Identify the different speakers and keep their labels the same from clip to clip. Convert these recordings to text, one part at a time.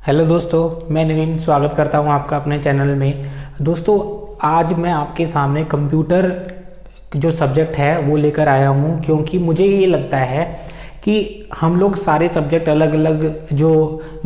Speaker 1: Hello दोस्तों, मैं नवीन स्वागत करता हूं आपका अपने चैनल में। दोस्तों, आज मैं आपके सामने कंप्यूटर जो सब्जेक्ट है वो लेकर आया हूं, क्योंकि मुझे ये लगता है कि हम लोग सारे सब्जेक्ट अलग अलग जो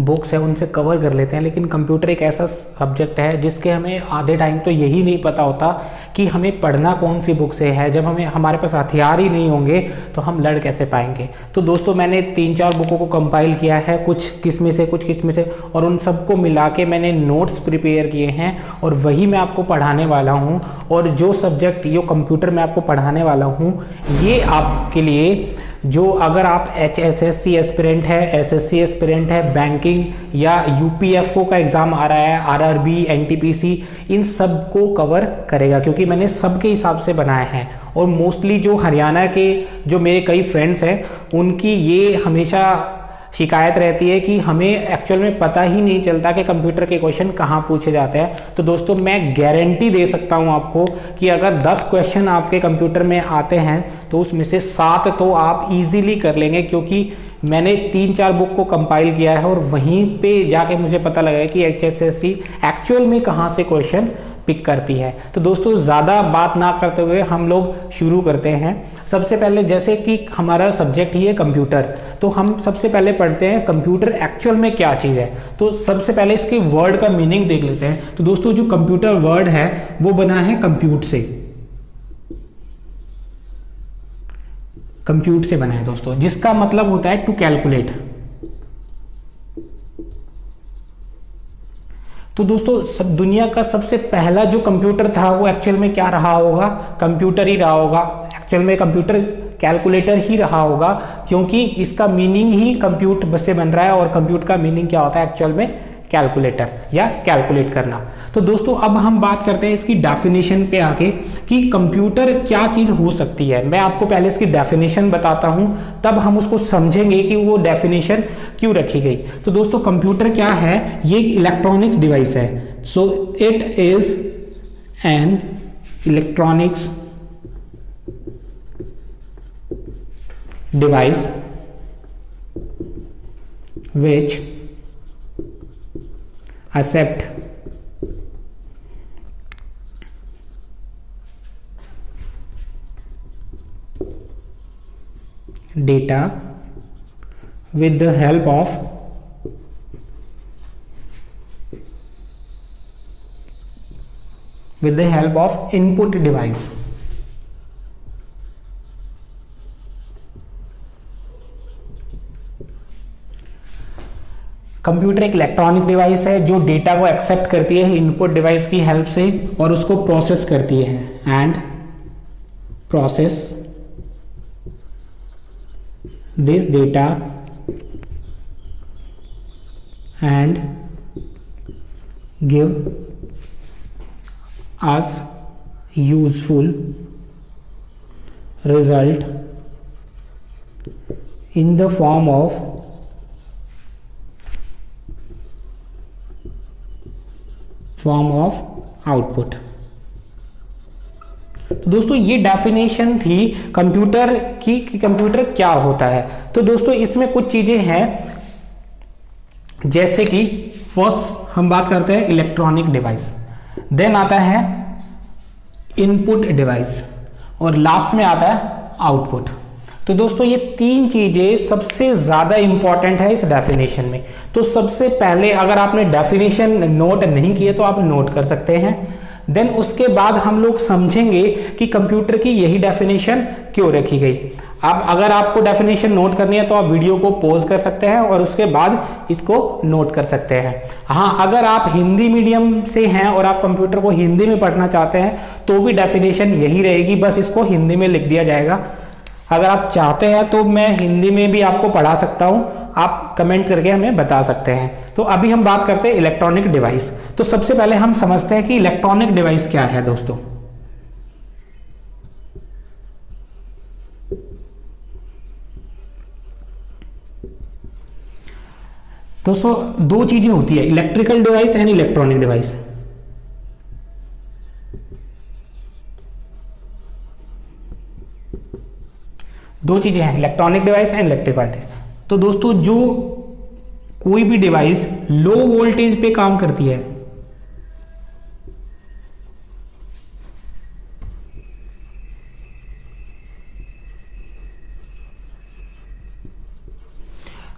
Speaker 1: बुक्स है उनसे कवर कर लेते हैं, लेकिन कंप्यूटर एक ऐसा सब्जेक्ट है जिसके हमें आधे टाइम तो यही नहीं पता होता कि हमें पढ़ना कौन सी बुक से है। जब हमारे पास हथियार ही नहीं होंगे तो हम लड़ कैसे पाएंगे। तो दोस्तों, मैंने 3-4 बुकों को कंपाइल किया है, कुछ किस में से, और उन सबको मिला के मैंने नोट्स प्रिपेयर किए हैं और वही मैं आपको पढ़ाने वाला हूँ। और जो सब्जेक्ट जो कंप्यूटर में आपको पढ़ाने वाला हूँ, ये आपके लिए जो अगर आप HSSC एस्पिरेंट है, SSC एस्पिरेंट है, बैंकिंग या UPFO का एग्ज़ाम आ रहा है, RRB, NTPC, इन सब को कवर करेगा, क्योंकि मैंने सबके हिसाब से बनाए हैं। और मोस्टली जो हरियाणा के जो मेरे कई फ्रेंड्स हैं, उनकी ये हमेशा शिकायत रहती है कि हमें एक्चुअल में पता ही नहीं चलता कि कंप्यूटर के क्वेश्चन कहाँ पूछे जाते हैं। तो दोस्तों, मैं गारंटी दे सकता हूँ आपको कि अगर 10 क्वेश्चन आपके कंप्यूटर में आते हैं तो उसमें से 7 तो आप इजीली कर लेंगे, क्योंकि मैंने 3-4 बुक को कंपाइल किया है और वहीं पे जाके मुझे पता लगा कि HSSC एक्चुअल में कहाँ से क्वेश्चन पिक करती है। तो दोस्तों, ज़्यादा बात ना करते हुए हम लोग शुरू करते हैं। सबसे पहले, जैसे कि हमारा सब्जेक्ट ही है कंप्यूटर, तो हम सबसे पहले पढ़ते हैं कंप्यूटर एक्चुअल में क्या चीज़ है। तो सबसे पहले इसके वर्ड का मीनिंग देख लेते हैं। तो दोस्तों, जो कंप्यूटर वर्ड है वो बना है कंप्यूट से, कंप्यूट से बना है दोस्तों, जिसका मतलब होता है टू कैलकुलेट। तो दोस्तों, सब दुनिया का सबसे पहला जो कंप्यूटर था वो एक्चुअल में क्या रहा होगा? कंप्यूटर ही रहा होगा। एक्चुअल में कंप्यूटर कैलकुलेटर ही रहा होगा, क्योंकि इसका मीनिंग ही कंप्यूट से बन रहा है, और कंप्यूट का मीनिंग क्या होता है एक्चुअल में? कैलकुलेटर या कैलकुलेट करना। तो दोस्तों, अब हम बात करते हैं इसकी डेफिनेशन पे आके कि कंप्यूटर क्या चीज़ हो सकती है। मैं आपको पहले इसकी डेफिनेशन बताता हूं, तब हम उसको समझेंगे कि वो डेफिनेशन क्यों रखी गई। तो दोस्तों, कंप्यूटर क्या है? ये एक इलेक्ट्रॉनिक्स डिवाइस है। So it is an electronics device which accept data with the help of input device। Computer एक इलेक्ट्रॉनिक डिवाइस है जो डेटा को एक्सेप्ट करती है इनपुट डिवाइस की हेल्प से और उसको प्रोसेस करती है, and process this data and give us useful result in the form of output. तो दोस्तों, ये डेफिनेशन थी कंप्यूटर की कि कंप्यूटर क्या होता है। तो दोस्तों, इसमें कुछ चीजें हैं, जैसे कि फर्स्ट हम बात करते हैं इलेक्ट्रॉनिक डिवाइस, देन आता है इनपुट डिवाइस, और लास्ट में आता है आउटपुट। तो दोस्तों, ये 3 चीजें सबसे ज्यादा इंपॉर्टेंट है इस डेफिनेशन में। तो सबसे पहले, अगर आपने डेफिनेशन नोट नहीं किए तो आप नोट कर सकते हैं। देन उसके बाद हम लोग समझेंगे कि कंप्यूटर की यही डेफिनेशन क्यों रखी गई। अब अगर आपको डेफिनेशन नोट करनी है तो आप वीडियो को पॉज कर सकते हैं और उसके बाद इसको नोट कर सकते हैं। हाँ, अगर आप हिंदी मीडियम से हैं और आप कंप्यूटर को हिंदी में पढ़ना चाहते हैं तो भी डेफिनेशन यही रहेगी, बस इसको हिंदी में लिख दिया जाएगा। अगर आप चाहते हैं तो मैं हिंदी में भी आपको पढ़ा सकता हूं, आप कमेंट करके हमें बता सकते हैं। तो अभी हम बात करते हैं इलेक्ट्रॉनिक डिवाइस। तो सबसे पहले हम समझते हैं कि इलेक्ट्रॉनिक डिवाइस क्या है। दोस्तों, दो चीजें होती है, electrical device and electronic device. दो चीजें हैं, electronic device and electric device. तो दोस्तों जो कोई भी डिवाइस लो वोल्टेज पे काम करती है,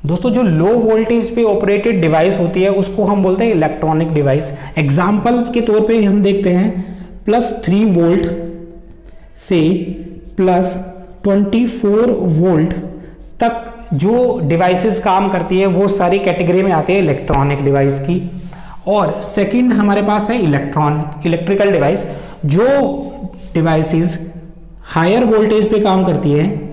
Speaker 1: दोस्तों जो लो वोल्टेज पे ऑपरेटेड डिवाइस होती है उसको हम बोलते हैं इलेक्ट्रॉनिक डिवाइस। एग्जाम्पल के तौर पे हम देखते हैं +3 वोल्ट से +24 वोल्ट तक जो डिवाइसेस काम करती है वो सारी कैटेगरी में आती है इलेक्ट्रॉनिक डिवाइस की। और सेकंड हमारे पास है इलेक्ट्रिकल डिवाइस, जो डिवाइसेस हायर वोल्टेज पे काम करती है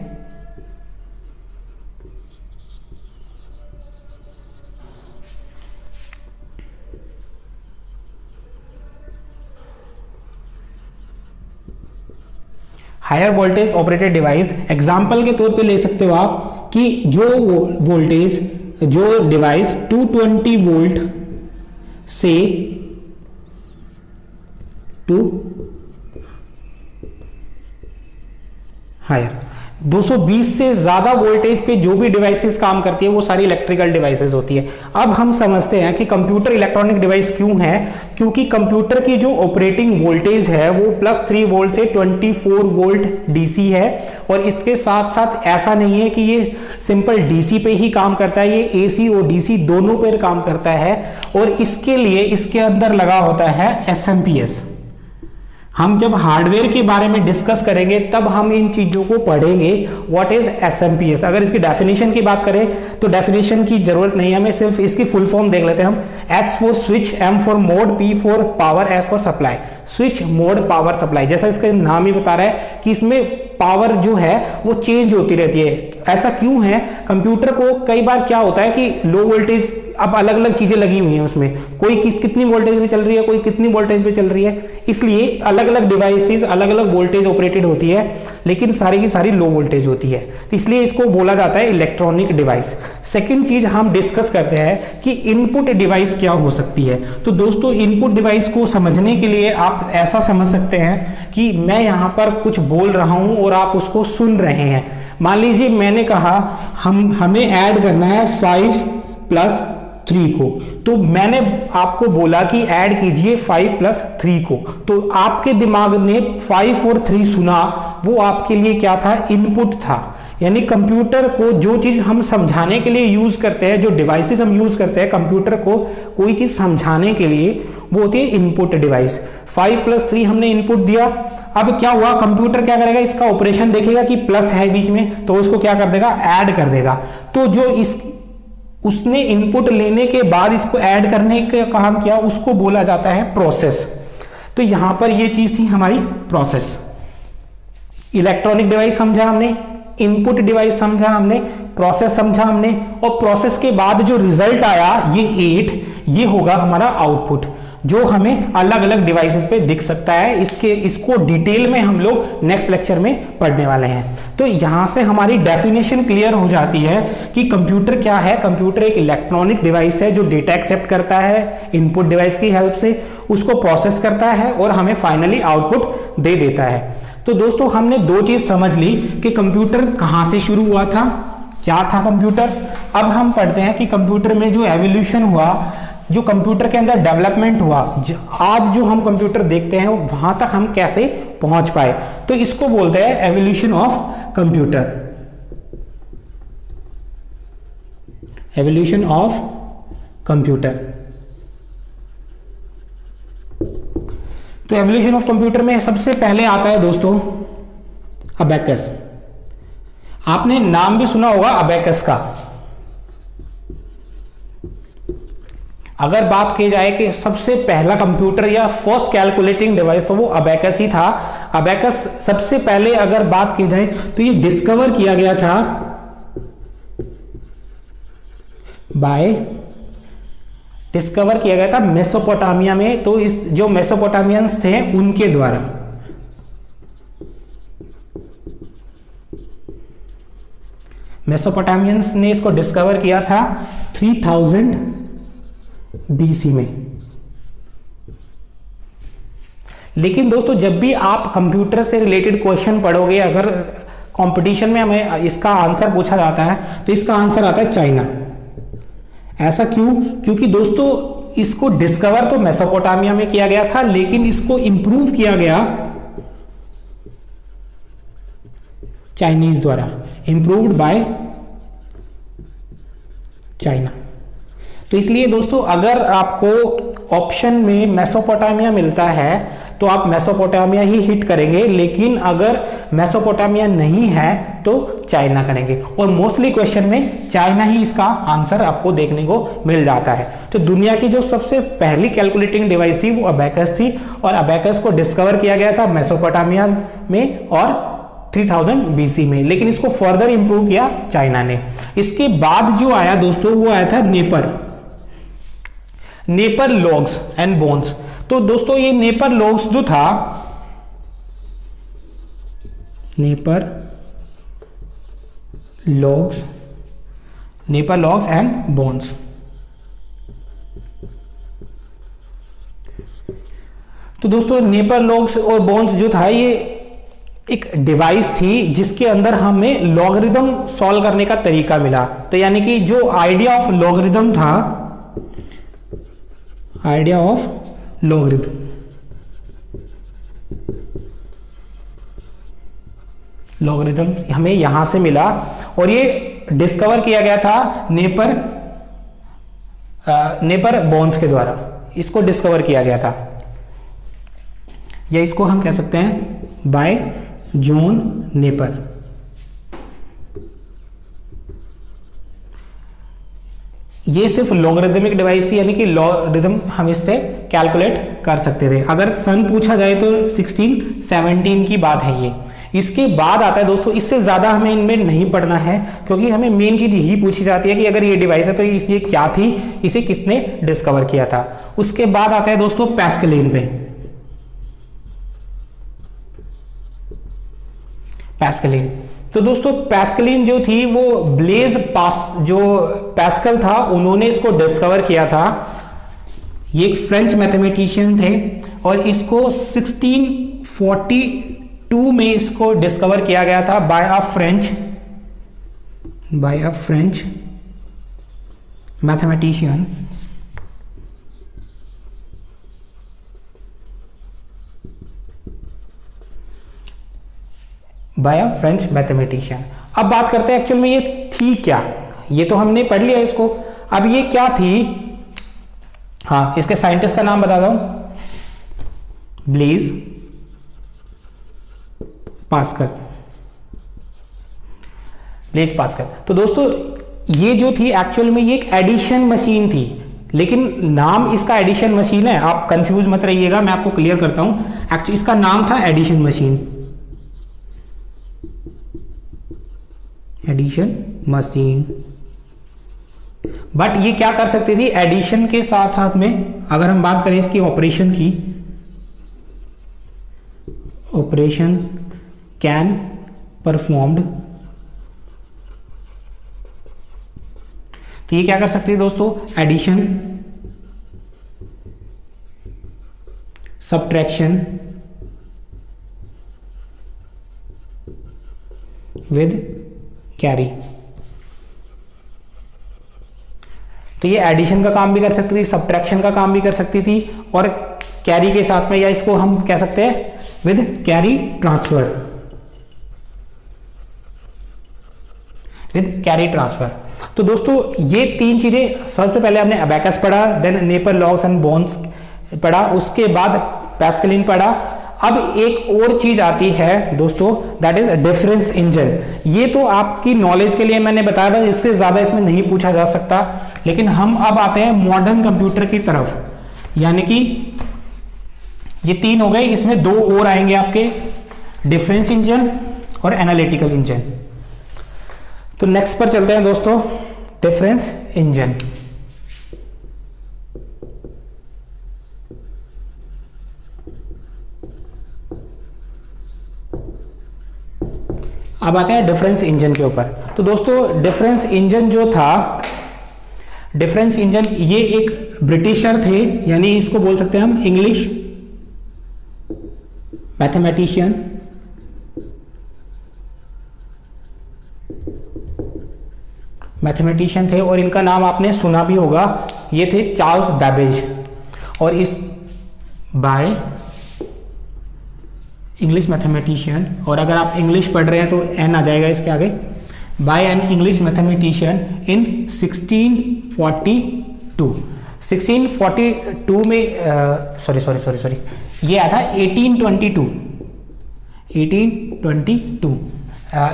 Speaker 1: higher voltage operated device. Example के तौर पे ले सकते हो आप कि जो डिवाइस 220 वोल्ट से हायर 220 से ज्यादा वोल्टेज पे जो भी डिवाइसेस काम करती है वो सारी इलेक्ट्रिकल डिवाइसेस होती है। अब हम समझते हैं कि कंप्यूटर इलेक्ट्रॉनिक डिवाइस क्यों है, क्योंकि कंप्यूटर की जो ऑपरेटिंग वोल्टेज है वो +3 वोल्ट से 24 वोल्ट डीसी है। और इसके साथ साथ ऐसा नहीं है कि ये सिंपल डीसी पे ही काम करता है, ये एसी और डीसी दोनों पर काम करता है। और इसके लिए इसके अंदर लगा होता है एसएमपीएस। हम जब हार्डवेयर के बारे में डिस्कस करेंगे तब हम इन चीजों को पढ़ेंगे, व्हाट इज एसएमपीएस। अगर इसकी डेफिनेशन की बात करें तो डेफिनेशन की जरूरत नहीं है, हमें सिर्फ इसकी फुल फॉर्म देख लेते हैं हम। S for switch, M for mode, P for power, S for supply. Switch, mode, power, supply, जैसा इसका नाम ही बता रहा है कि इसमें पावर जो है वो चेंज होती रहती है। ऐसा क्यों है, कंप्यूटर को कई बार क्या होता है कि लो वोल्टेज, अब अलग अलग चीजें लगी हुई हैं उसमें, कोई कितनी वोल्टेज पे चल रही है, कोई कितनी वोल्टेज पे चल रही है, इसलिए अलग अलग डिवाइसेस अलग अलग वोल्टेज ऑपरेटेड होती है, लेकिन सारी की सारी लो वोल्टेज होती है, तो इसलिए इसको बोला जाता है इलेक्ट्रॉनिक डिवाइस। सेकेंड चीज हम डिस्कस करते हैं कि इनपुट डिवाइस क्या हो सकती है। तो दोस्तों इनपुट डिवाइस को समझने के लिए आप ऐसा समझ सकते हैं कि मैं यहां पर कुछ बोल रहा हूं और आप उसको सुन रहे हैं। मान लीजिए मैंने कहा हमें ऐड करना है 5 + 3 को, तो मैंने आपको बोला कि ऐड कीजिए 5 + 3 को, तो आपके दिमाग ने 5 और 3 सुना, वो आपके लिए क्या था, इनपुट था। यानी कंप्यूटर को जो चीज हम समझाने के लिए यूज करते हैं, जो डिवाइसेस हम यूज करते हैं कंप्यूटर को कोई चीज समझाने के लिए, वो होती है इनपुट डिवाइस। 5 + 3 हमने इनपुट दिया। अब क्या हुआ, कंप्यूटर क्या करेगा, इसका ऑपरेशन देखेगा कि प्लस है बीच में, तो उसको क्या कर देगा, ऐड कर देगा। तो जो उसने इनपुट लेने के बाद इसको ऐड करने का काम किया, उसको बोला जाता है प्रोसेस। तो यहां पर ये चीज थी हमारी प्रोसेस। इलेक्ट्रॉनिक डिवाइस समझा हमने, इनपुट डिवाइस समझा हमने, प्रोसेस समझा हमने, और प्रोसेस के बाद जो रिजल्ट आया ये 8, ये होगा हमारा आउटपुट, जो हमें अलग अलग डिवाइसेस पे दिख सकता है। इसको डिटेल में हम लोग नेक्स्ट लेक्चर में पढ़ने वाले हैं। तो यहां से हमारी डेफिनेशन क्लियर हो जाती है कि कंप्यूटर क्या है। कंप्यूटर एक इलेक्ट्रॉनिक डिवाइस है जो डेटा एक्सेप्ट करता है इनपुट डिवाइस की हेल्प से, उसको प्रोसेस करता है और हमें फाइनली आउटपुट दे देता है। तो दोस्तों हमने दो चीज समझ ली कि कंप्यूटर कहां से शुरू हुआ था, क्या था कंप्यूटर। अब हम पढ़ते हैं कि कंप्यूटर में जो एवोल्यूशन हुआ, जो कंप्यूटर के अंदर डेवलपमेंट हुआ, आज जो हम कंप्यूटर देखते हैं वहां तक हम कैसे पहुंच पाए, तो इसको बोलते हैं evolution of computer. Evolution of computer. तो एवोल्यूशन ऑफ कंप्यूटर में सबसे पहले आता है दोस्तों अबेकस। आपने नाम भी सुना होगा अबेकस का। अगर बात की जाए कि सबसे पहला कंप्यूटर या फर्स्ट कैलकुलेटिंग डिवाइस, तो वो अबेकस ही था। अबेकस सबसे पहले अगर बात की जाए तो ये डिस्कवर किया गया था मेसोपोटामिया में। तो इस जो मेसोपोटामियंस थे उनके द्वारा। मेसोपोटामियंस ने इसको डिस्कवर किया था 3000 BC में। लेकिन दोस्तों जब भी आप कंप्यूटर से रिलेटेड क्वेश्चन पढ़ोगे, अगर कंपटीशन में हमें इसका आंसर पूछा जाता है तो इसका आंसर आता है चाइना। ऐसा क्यों? क्योंकि दोस्तों इसको डिस्कवर तो मेसोपोटामिया में किया गया था, लेकिन इसको इंप्रूव किया गया चाइनीज द्वारा, इंप्रूव्ड बाय चाइना। तो इसलिए दोस्तों अगर आपको ऑप्शन में मेसोपोटामिया मिलता है तो आप मेसोपोटामिया ही हिट करेंगे, लेकिन अगर मेसोपोटामिया नहीं है तो चाइना करेंगे। और मोस्टली क्वेश्चन में चाइना ही इसका आंसर आपको देखने को मिल जाता है। तो दुनिया की जो सबसे पहली कैलकुलेटिंग डिवाइस थी वो अबेकस थी, और अबेकस को डिस्कवर किया गया था मेसोपोटामिया में और 3000 BC में, लेकिन इसको फर्दर इंप्रूव किया चाइना ने। इसके बाद जो आया दोस्तों वो आया था नेपर लॉग्स एंड बोन्स। तो दोस्तों ये नेपर लॉग्स जो था, नेपर लॉग्स एंड बोन्स, तो दोस्तों नेपर लॉग्स और बोन्स जो था ये एक डिवाइस थी जिसके अंदर हमें लॉगरिदम सॉल्व करने का तरीका मिला। तो यानी कि जो आइडिया ऑफ लॉगरिदम था, आइडिया ऑफ लॉगरिदम हमें यहां से मिला, और ये डिस्कवर किया गया था नेपर बोन्स के द्वारा, इसको डिस्कवर किया गया था, या इसको हम कह सकते हैं बाय जॉन नेपर। ये सिर्फ लॉगरिदमिक डिवाइस थी, यानी कि लॉगरिदम हम इससे कैलकुलेट कर सकते थे। अगर सन पूछा जाए तो 1617 की बात है ये। इसके बाद आता है दोस्तों, इससे ज्यादा हमें इनमें नहीं पढ़ना है, क्योंकि हमें मेन चीज यही पूछी जाती है कि अगर ये डिवाइस है तो ये क्या थी, इसे किसने डिस्कवर किया था। उसके बाद आता है दोस्तों पैस्कलिन पे। पैस्कलिन, तो दोस्तों पैस्कलिन जो थी वो ब्लेज जो पैस्कल था उन्होंने इसको डिस्कवर किया था। ये एक फ्रेंच मैथमेटिशियन थे, और इसको 1642 में इसको डिस्कवर किया गया था by a French mathematician. By a French mathematician. अब बात करते हैं एक्चुअल में ये थी क्या। ये तो हमने पढ़ लिया इसको, अब ये क्या थी। हाँ, इसके साइंटिस्ट का नाम बता दूं, ब्लेज पास्कल। तो दोस्तों ये जो थी एक्चुअल में ये एक एडिशन मशीन थी, लेकिन नाम इसका एडिशन मशीन है, आप कंफ्यूज मत रहिएगा, मैं आपको क्लियर करता हूं। एक्चुअली इसका नाम था एडिशन मशीन, बट ये क्या कर सकती थी, एडिशन के साथ साथ में अगर हम बात करें इसकी ऑपरेशन की, ऑपरेशन कैन परफॉर्म्ड, तो ये क्या कर सकती है दोस्तों, एडिशन, सब्ट्रैक्शन विद कैरी। तो ये एडिशन का काम भी कर सकती थी, सब्ट्रैक्शन का काम भी कर सकती थी, और कैरी के साथ में, या इसको हम कह सकते हैं विद कैरी ट्रांसफर, तो दोस्तों ये तीन चीजें, सबसे पहले हमने अबेकस पढ़ा, देन नेपर लॉग्स एंड बोन्स पढ़ा, उसके बाद पैस्कलिन पढ़ा। अब एक और चीज आती है दोस्तों, दैट इज डिफरेंस इंजन। ये तो आपकी नॉलेज के लिए मैंने बताया, बस इससे ज्यादा इसमें नहीं पूछा जा सकता। लेकिन हम अब आते हैं मॉडर्न कंप्यूटर की तरफ, यानी कि ये तीन हो गए, इसमें दो और आएंगे आपके, डिफरेंस इंजन और एनालिटिकल इंजन। तो नेक्स्ट पर चलते हैं दोस्तों, डिफरेंस इंजन। अब आते हैं डिफरेंस इंजन के ऊपर। तो दोस्तों डिफरेंस इंजन जो था, डिफरेंस इंजन ये एक ब्रिटिशर थे, यानी इसको बोल सकते हैं हम इंग्लिश मैथमेटिशियन, मैथमेटिशियन थे और इनका नाम आपने सुना भी होगा, ये थे चार्ल्स बैबेज। और इस बाय इंग्लिश मैथमेटिशियन, और अगर आप इंग्लिश पढ़ रहे हैं तो एन आ जाएगा इसके आगे, बाय एन इंग्लिश मैथमेटिशियन इन 1642। 1642 में सॉरी ये आया था 1822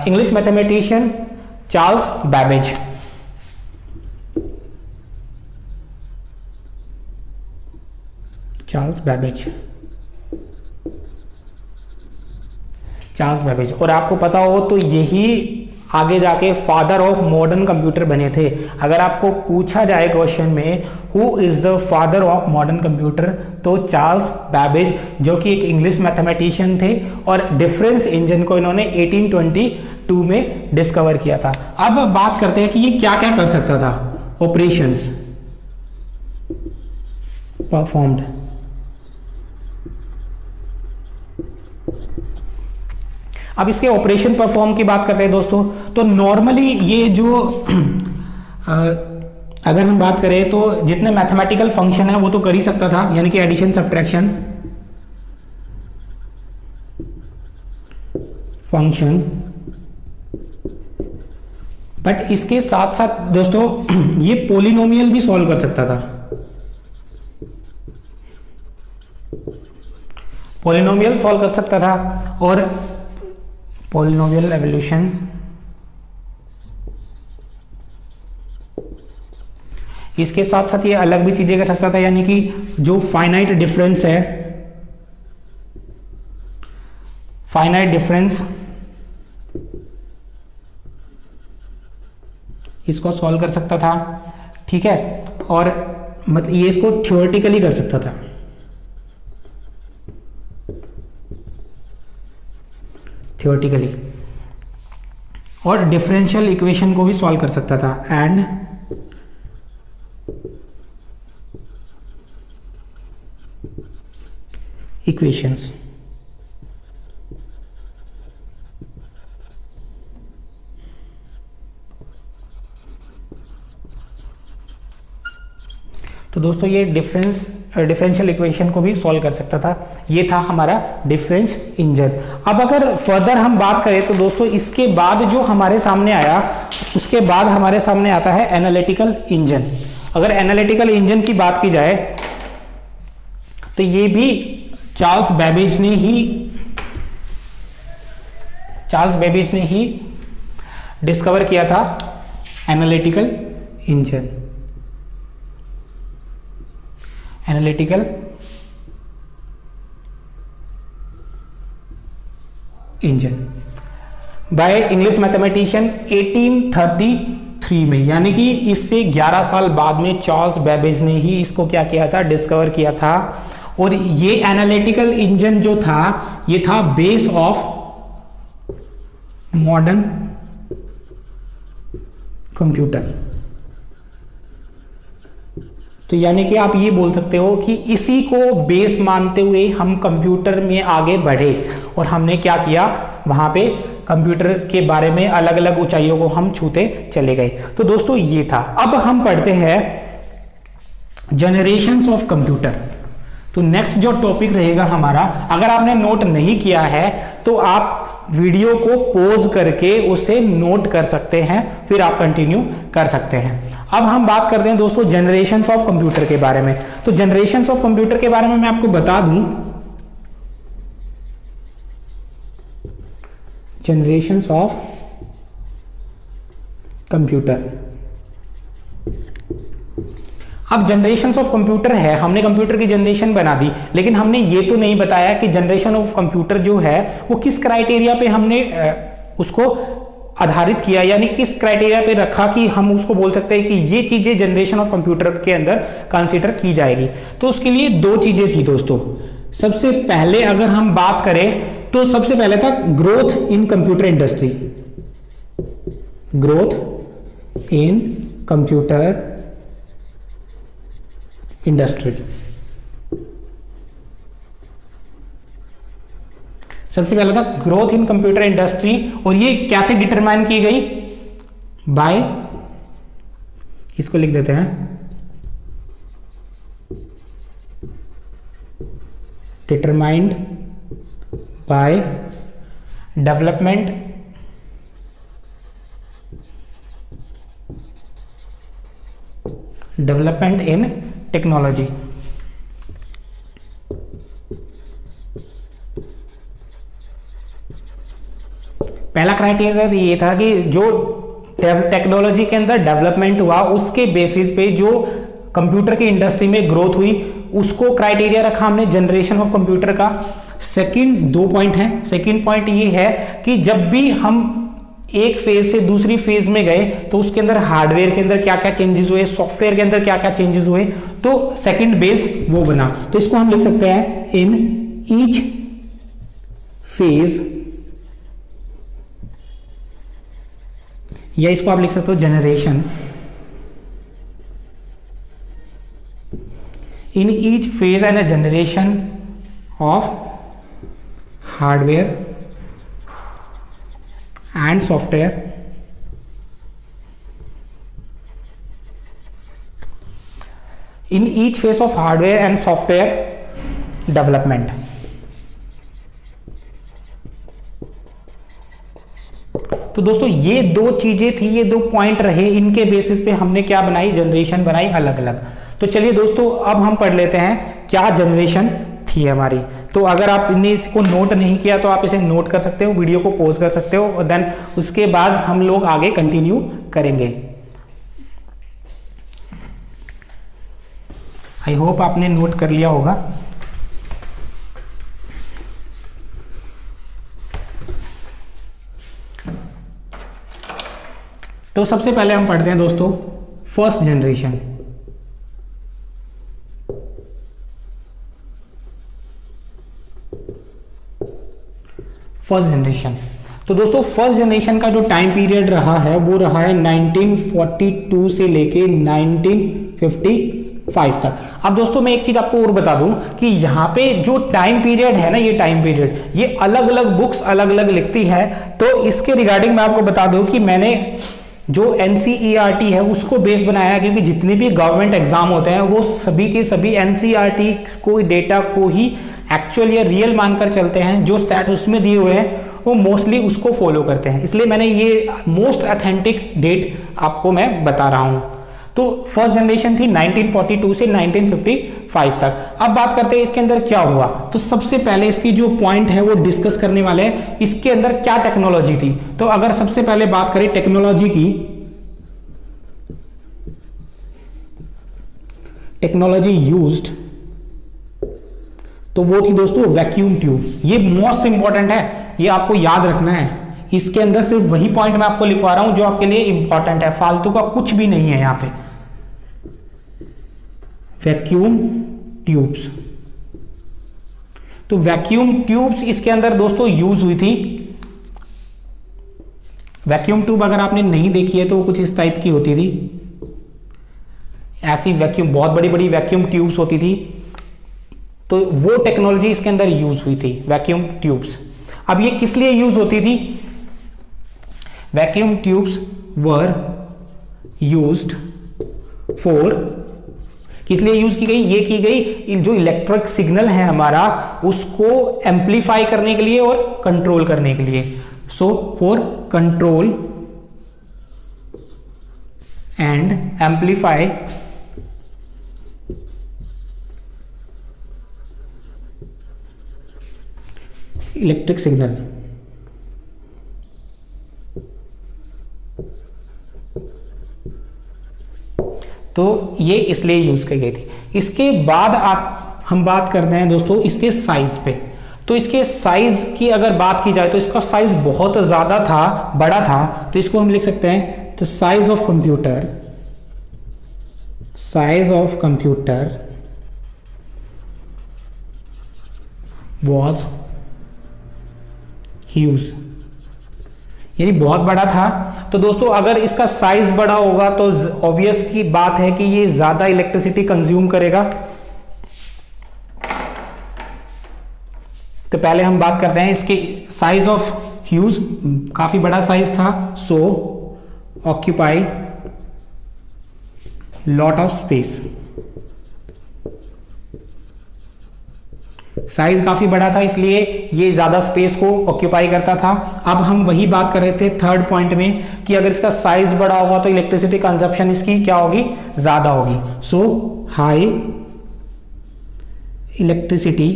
Speaker 1: English mathematician Charles Babbage. Charles Babbage, और आपको पता हो तो यही आगे जाके फादर ऑफ मॉडर्न कंप्यूटर बने थे। अगर आपको पूछा जाए क्वेश्चन में who is the father of modern computer, तो चार्ल्स बैबेज, जो कि एक इंग्लिश मैथमेटिशियन थे, और डिफरेंस इंजन को इन्होंने 1822 में डिस्कवर किया था। अब बात करते हैं कि ये क्या क्या कर सकता था। ऑपरेशंस परफॉर्म्ड, अब इसके ऑपरेशन परफॉर्म की बात करते हैं दोस्तों, तो नॉर्मली ये जो अगर हम बात करें तो जितने मैथमेटिकल फंक्शन है वो तो कर ही सकता था, यानी कि एडिशन, सब्ट्रैक्शन फंक्शन, बट इसके साथ साथ दोस्तों ये पॉलिनोमियल भी सॉल्व कर सकता था। पॉलिनोमियल सॉल्व कर सकता था, और पॉलिनोमियल एवोल्यूशन, इसके साथ साथ ये अलग भी चीजें कर सकता था, यानी कि जो फाइनाइट डिफरेंस है, फाइनाइट डिफरेंस, इसको सॉल्व कर सकता था, ठीक है। और मतलब ये इसको थ्योरेटिकली कर सकता था, थ्योरेटिकली, और डिफरेंशियल इक्वेशन को भी सॉल्व कर सकता था, एंड इक्वेशंस। तो दोस्तों ये डिफरेंशियल इक्वेशन को भी सॉल्व कर सकता था। ये था हमारा डिफरेंस इंजन। अब अगर फर्दर हम बात करें तो दोस्तों इसके बाद जो हमारे सामने आया, उसके बाद हमारे सामने आता है एनालिटिकल इंजन। अगर एनालिटिकल इंजन की बात की जाए तो ये भी चार्ल्स बैबेज ने ही डिस्कवर किया था, analytical engine. Analytical engine by English mathematician 1833 में, यानी कि इससे 11 साल बाद में चार्ल्स बैबेज ने ही इसको क्या किया था, डिस्कवर किया था। और ये एनालिटिकल इंजन जो था ये था बेस ऑफ मॉडर्न कंप्यूटर। तो यानी कि आप ये बोल सकते हो कि इसी को बेस मानते हुए हम कंप्यूटर में आगे बढ़े, और हमने क्या किया, वहां पे कंप्यूटर के बारे में अलग अलग ऊंचाइयों को हम छूते चले गए। तो दोस्तों ये था। अब हम पढ़ते हैं जनरेशंस ऑफ कंप्यूटर। तो नेक्स्ट जो टॉपिक रहेगा हमारा, अगर आपने नोट नहीं किया है तो आप वीडियो को पॉज करके उसे नोट कर सकते हैं, फिर आप कंटिन्यू कर सकते हैं। अब हम बात करते हैं दोस्तों जनरेशंस ऑफ कंप्यूटर के बारे में। तो जनरेशंस ऑफ कंप्यूटर के बारे में मैं आपको बता दूं, जनरेशंस ऑफ कंप्यूटर। अब जनरेशंस ऑफ कंप्यूटर है, हमने कंप्यूटर की जनरेशन बना दी, लेकिन हमने ये तो नहीं बताया कि जनरेशन ऑफ कंप्यूटर जो है वो किस क्राइटेरिया पे हमने उसको आधारित किया, यानी किस क्राइटेरिया पे रखा कि हम उसको बोल सकते हैं कि ये चीजें जनरेशन ऑफ कंप्यूटर के अंदर कंसीडर की जाएगी। तो उसके लिए दो चीजें थी दोस्तों। सबसे पहले अगर हम बात करें तो सबसे पहले था growth in computer industry, growth in computer industry. सबसे पहला था ग्रोथ इन कंप्यूटर इंडस्ट्री, और ये कैसे डिटरमाइन की गई, बाय इसको लिख देते हैं determined by development in technology. पहला क्राइटेरिया ये था कि जो टेक्नोलॉजी के अंदर डेवलपमेंट हुआ उसके बेसिस पे जो कंप्यूटर की इंडस्ट्री में ग्रोथ हुई उसको क्राइटेरिया रखा हमने जनरेशन ऑफ कंप्यूटर का। सेकंड, 2 पॉइंट हैं। सेकंड पॉइंट ये है कि जब भी हम एक फेज से दूसरी फेज में गए तो उसके अंदर हार्डवेयर के अंदर क्या क्या चेंजेस हुए, सॉफ्टवेयर के अंदर क्या क्या चेंजेस हुए, तो सेकंड बेस वो बना। तो इसको हम लिख सकते हैं इन ईच फेज, या इसको आप लिख सकते हो generation. In each phase and a generation of hardware and software in each phase of hardware and software development. तो दोस्तों ये 2 चीजें थी, ये 2 पॉइंट रहे, इनके बेसिस पे हमने क्या बनाई, जनरेशन बनाई अलग अलग। तो चलिए दोस्तों अब हम पढ़ लेते हैं क्या जनरेशन थी हमारी। तो अगर आपने इसको नोट नहीं किया तो आप इसे नोट कर सकते हो, वीडियो को पॉज कर सकते हो, और देन उसके बाद हम लोग आगे कंटिन्यू करेंगे। आई होप आपने नोट कर लिया होगा। तो सबसे पहले हम पढ़ते हैं दोस्तों फर्स्ट जनरेशन। फर्स्ट जनरेशन, तो दोस्तों फर्स्ट जनरेशन का जो टाइम पीरियड रहा है वो रहा है 1942 से लेके 1955 तक। अब दोस्तों मैं एक चीज आपको और बता दूं कि यहाँ पे जो टाइम पीरियड है ना, ये टाइम पीरियड ये अलग अलग बुक्स अलग अलग लिखती है। तो इसके रिगार्डिंग मैं आपको बता दूं कि मैंने जो NCERT है उसको बेस बनाया, क्योंकि जितने भी गवर्नमेंट एग्जाम होते हैं वो सभी के सभी NCERT को डेटा को ही एक्चुअल या रियल मानकर चलते हैं। जो स्टैट उसमें दिए हुए हैं वो मोस्टली उसको फॉलो करते हैं, इसलिए मैंने ये मोस्ट ऑथेंटिक डेट आपको मैं बता रहा हूं। तो फर्स्ट जनरेशन थी 1942 से 1955 तक। अब बात करते हैं इसके अंदर क्या हुआ। तो सबसे पहले इसकी जो पॉइंट है वो डिस्कस करने वाले हैं, इसके अंदर क्या टेक्नोलॉजी थी। तो अगर सबसे पहले बात करें टेक्नोलॉजी की, टेक्नोलॉजी यूज्ड, तो वो थी दोस्तों वैक्यूम ट्यूब। ये मोस्ट इंपॉर्टेंट है, ये आपको याद रखना है। इसके अंदर सिर्फ वही पॉइंट मैं आपको लिखवा रहा हूं जो आपके लिए इंपॉर्टेंट है, फालतू का कुछ भी नहीं है यहां पे। वैक्यूम ट्यूब्स, तो वैक्यूम ट्यूब्स इसके अंदर दोस्तों यूज हुई थी। वैक्यूम ट्यूब अगर आपने नहीं देखी है तो वो कुछ इस टाइप की होती थी, ऐसी वैक्यूम, बहुत बड़ी बड़ी वैक्यूम ट्यूब्स होती थी। तो वो टेक्नोलॉजी इसके अंदर यूज हुई थी, वैक्यूम ट्यूब्स। अब ये किस लिए यूज होती थी? Vacuum tubes were used for, किस लिए यूज की गई? ये की गई जो इलेक्ट्रिक सिग्नल है हमारा उसको एम्पलीफाई करने के लिए और कंट्रोल करने के लिए। So for control and amplify electric signal. तो ये इसलिए यूज की गई थी। इसके बाद हम बात करते हैं दोस्तों इसके साइज पे। तो इसके साइज की अगर बात की जाए तो इसका साइज बहुत ज्यादा था, बड़ा था। तो इसको हम लिख सकते हैं the size of computer, size of computer was huge, यानी बहुत बड़ा था। तो दोस्तों अगर इसका साइज बड़ा होगा तो ऑब्वियस की बात है कि ये ज्यादा इलेक्ट्रिसिटी कंज्यूम करेगा। तो पहले हम बात करते हैं इसके साइज ऑफ ह्यूज, काफी बड़ा साइज था। So occupy lot of space, size काफी बड़ा था इसलिए ये ज्यादा स्पेस को ऑक्यूपाई करता था। अब हम वही बात कर रहे थे थर्ड पॉइंट में कि अगर इसका साइज बड़ा होगा तो इलेक्ट्रिसिटी कंजप्शन इसकी क्या होगी, ज्यादा होगी। So high electricity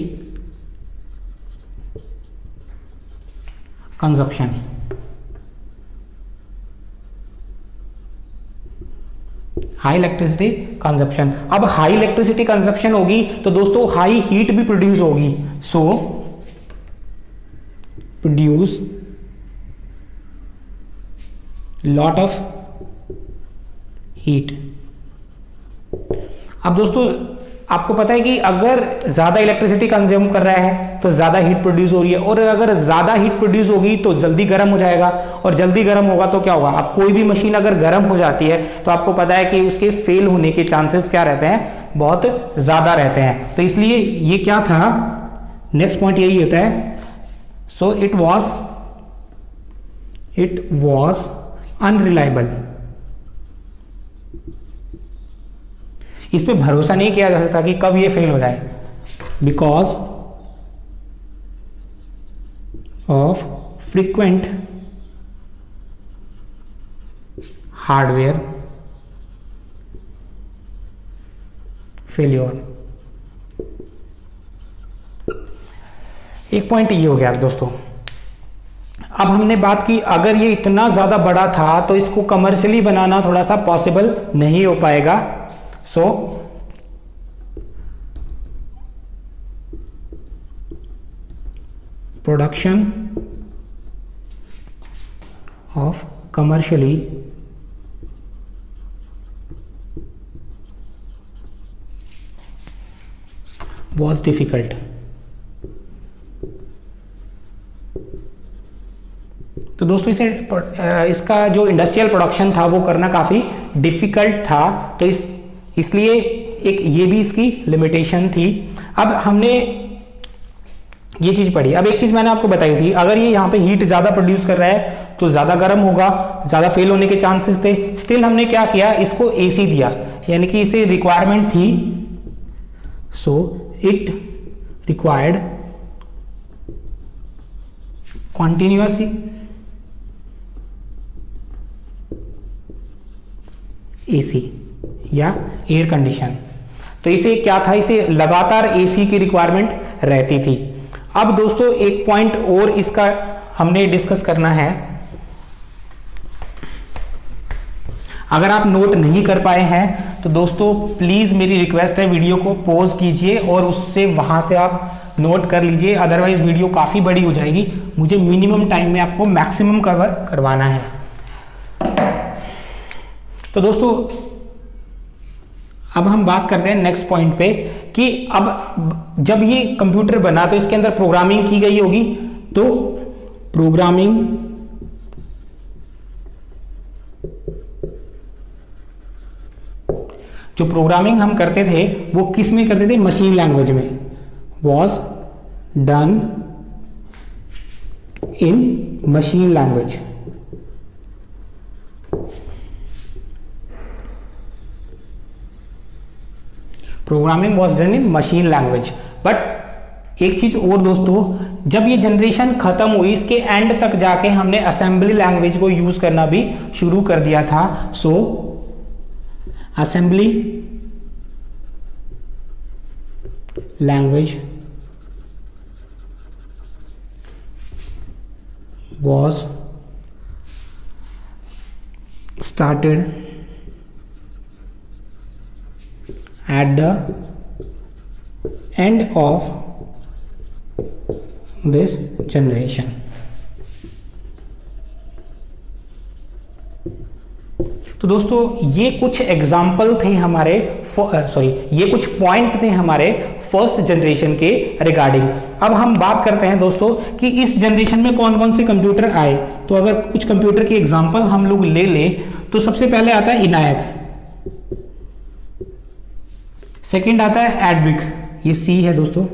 Speaker 1: consumption, high electricity consumption. अब हाई इलेक्ट्रिसिटी कंजप्शन होगी तो दोस्तों हाई हीट भी प्रोड्यूस होगी। So produce lot of heat. अब दोस्तों आपको पता है कि अगर ज्यादा इलेक्ट्रिसिटी कंज्यूम कर रहा है तो ज्यादा हीट प्रोड्यूस हो रही है, और अगर ज्यादा हीट प्रोड्यूस होगी तो जल्दी गर्म हो जाएगा, और जल्दी गर्म होगा तो क्या होगा। अब कोई भी मशीन अगर गर्म हो जाती है तो आपको पता है कि उसके फेल होने के चांसेस क्या रहते हैं, बहुत ज्यादा रहते हैं। तो इसलिए ये क्या था, नेक्स्ट पॉइंट यही होता है। सो इट वॉज अनरिलायबल, इस पे भरोसा नहीं किया जा सकता कि कब ये फेल हो जाए, because of frequent hardware failure. एक पॉइंट ये हो गया दोस्तों। अब हमने बात की अगर ये इतना ज्यादा बड़ा था तो इसको कमर्शियली बनाना थोड़ा सा पॉसिबल नहीं हो पाएगा। So production of commercially was difficult. तो दोस्तों इसका जो इंडस्ट्रियल प्रोडक्शन था वो करना काफी डिफिकल्ट था, तो इसलिए एक ये भी इसकी लिमिटेशन थी। अब हमने ये चीज पढ़ी। अब एक चीज मैंने आपको बताई थी, अगर ये यहाँ पे हीट ज्यादा प्रोड्यूस कर रहा है तो ज्यादा गर्म होगा, ज्यादा फेल होने के चांसेस थे। स्टिल हमने क्या किया, इसको एसी दिया, यानी कि इसे रिक्वायरमेंट थी। So it required continuous AC या एयर कंडीशन। तो इसे क्या था, इसे लगातार एसी की रिक्वायरमेंट रहती थी। अब दोस्तों एक पॉइंट और इसका हमने डिस्कस करना है। अगर आप नोट नहीं कर पाए हैं तो दोस्तों प्लीज मेरी रिक्वेस्ट है, वीडियो को पॉज कीजिए और उससे वहां से आप नोट कर लीजिए, अदरवाइज वीडियो काफी बड़ी हो जाएगी। मुझे मिनिमम टाइम में आपको मैक्सिमम कवर करवाना है। तो दोस्तों अब हम बात करते हैं नेक्स्ट पॉइंट पे कि अब जब ये कंप्यूटर बना तो इसके अंदर प्रोग्रामिंग की गई होगी। तो प्रोग्रामिंग जो प्रोग्रामिंग हम करते थे वो किस में करते थे, मशीन लैंग्वेज में। Was done in machine language. Programming was done in machine language. But एक चीज और दोस्तों, जब ये जनरेशन खत्म हुई इसके एंड तक जाके हमने असेंबली लैंग्वेज को यूज करना भी शुरू कर दिया था। So assembly language was started at the end of this generation। तो दोस्तों ये कुछ एग्जाम्पल थे हमारे, ये कुछ पॉइंट थे हमारे फर्स्ट जनरेशन के रिगार्डिंग। अब हम बात करते हैं दोस्तों कि इस जनरेशन में कौन कौन से कंप्यूटर आए। तो अगर कुछ कंप्यूटर की एग्जाम्पल हम लोग ले लें तो सबसे पहले आता है इनायक, सेकंड आता है एडविक, ये सी है दोस्तों।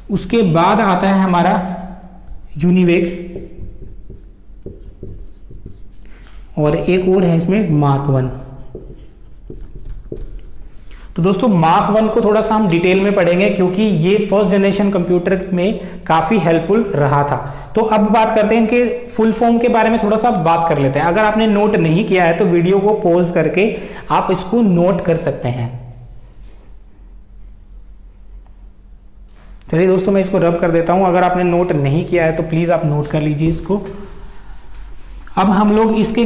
Speaker 1: उसके बाद आता है हमारा यूनिवेक, और एक और है इसमें मार्क 1। तो दोस्तों मार्क 1 को थोड़ा सा हम डिटेल में पढ़ेंगे क्योंकि ये फर्स्ट जनरेशन कंप्यूटर में काफ़ी हेल्पफुल रहा था। तो अब बात करते हैं इनके फुल फॉर्म के बारे में, थोड़ा सा बात कर लेते हैं। अगर आपने नोट नहीं किया है तो वीडियो को पॉज करके आप इसको नोट कर सकते हैं। चलिए दोस्तों मैं इसको रब कर देता हूं। अगर आपने नोट नहीं किया है तो प्लीज़ आप नोट कर लीजिए इसको। अब हम लोग इसके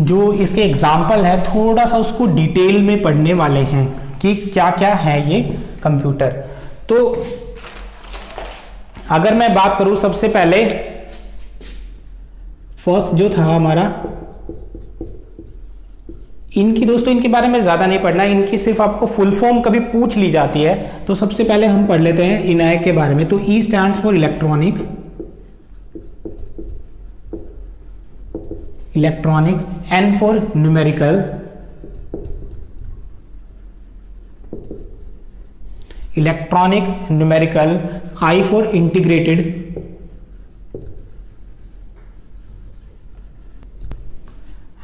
Speaker 1: जो इसके एग्जाम्पल है थोड़ा सा उसको डिटेल में पढ़ने वाले हैं कि क्या क्या है ये कंप्यूटर। तो अगर मैं बात करूं सबसे पहले फर्स्ट जो था हमारा, इनकी दोस्तों इनके बारे में ज्यादा नहीं पढ़ना, इनकी सिर्फ आपको फुल फॉर्म कभी पूछ ली जाती है। तो सबसे पहले हम पढ़ लेते हैं इनैक के बारे में। तो E stands for electronic, N for numerical, electronic numerical, I for integrated,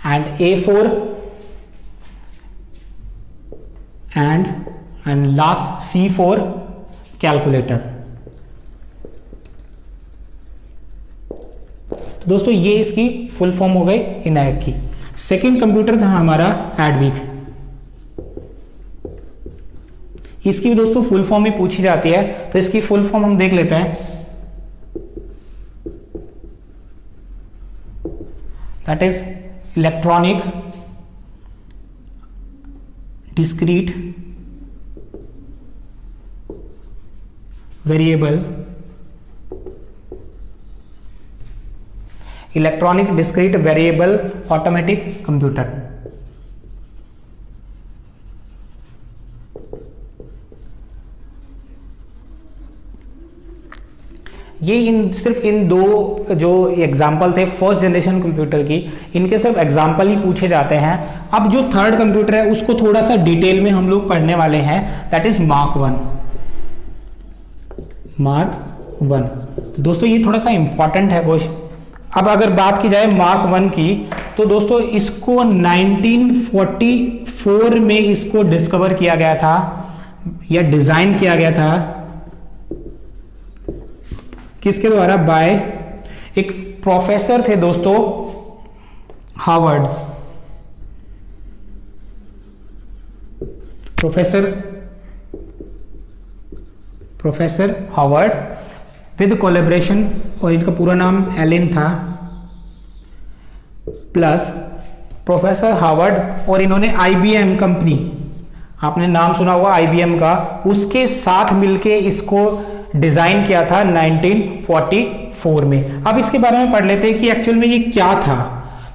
Speaker 1: and A for and last C for calculator. तो दोस्तों ये इसकी फुल फॉर्म हो गई इनैक की। सेकंड कंप्यूटर था हमारा एडविक। इसकी भी दोस्तों फुल फॉर्म ही पूछी जाती है, तो इसकी फुल फॉर्म हम देख लेते हैं। That is electronic discrete variable, electronic discrete variable automatic computer. ये सिर्फ इन दो जो एग्जाम्पल थे फर्स्ट जनरेशन कंप्यूटर की, इनके सिर्फ एग्जाम्पल ही पूछे जाते हैं। अब जो थर्ड कंप्यूटर है उसको थोड़ा सा डिटेल में हम लोग पढ़ने वाले हैं, दैट इज मार्क 1। दोस्तों ये थोड़ा सा इंपॉर्टेंट है क्वेश्चन। अब अगर बात की जाए मार्क 1 की, तो दोस्तों इसको 1944 में इसको डिस्कवर किया गया था या डिजाइन किया गया था। किसके द्वारा? बाय एक प्रोफेसर थे दोस्तों, Harvard, professor Harvard with collaboration, और इनका पूरा नाम एलन था, प्लस प्रोफेसर हार्वर्ड, और इन्होंने आईबीएम कंपनी, आपने नाम सुना होगा आईबीएम का, उसके साथ मिलके इसको डिजाइन किया था 1944 में। अब इसके बारे में पढ़ लेते हैं कि एक्चुअल में ये क्या था।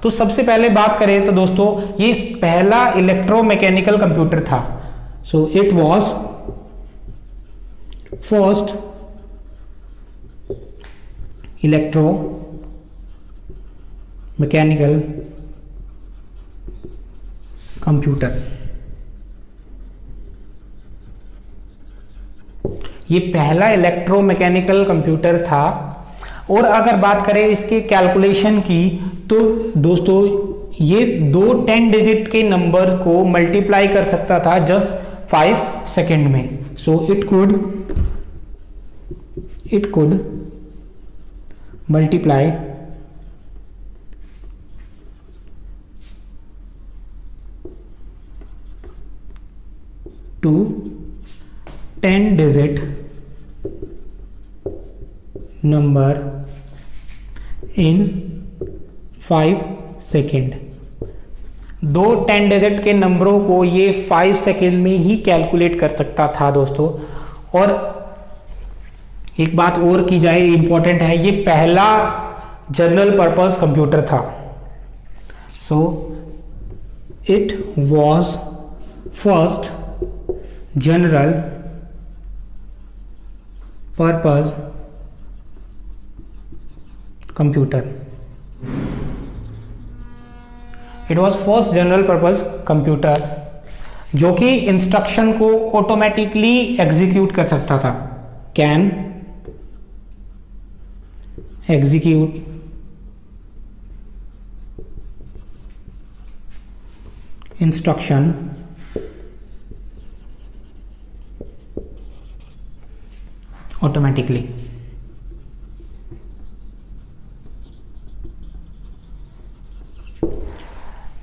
Speaker 1: तो सबसे पहले बात करें तो दोस्तों ये पहला इलेक्ट्रोमैकेनिकल कंप्यूटर था। So it was first electro mechanical computer. ये पहला इलेक्ट्रोमैकेनिकल कंप्यूटर था। और अगर बात करें इसके कैलकुलेशन की, तो दोस्तों ये 2 10 डिजिट के नंबर को मल्टीप्लाई कर सकता था जस्ट 5 सेकेंड में। So it could multiply 2 10 digit number in 5 second. 2 10 digit के नंबरों को ये 5 सेकेंड में ही कैलकुलेट कर सकता था दोस्तों। और एक बात और की जाए इंपॉर्टेंट है, ये पहला जनरल पर्पस कंप्यूटर था। So it was first general purpose computer. It was first general purpose computer जो कि इंस्ट्रक्शन को ऑटोमेटिकली एग्जीक्यूट कर सकता था। Can execute instruction automatically.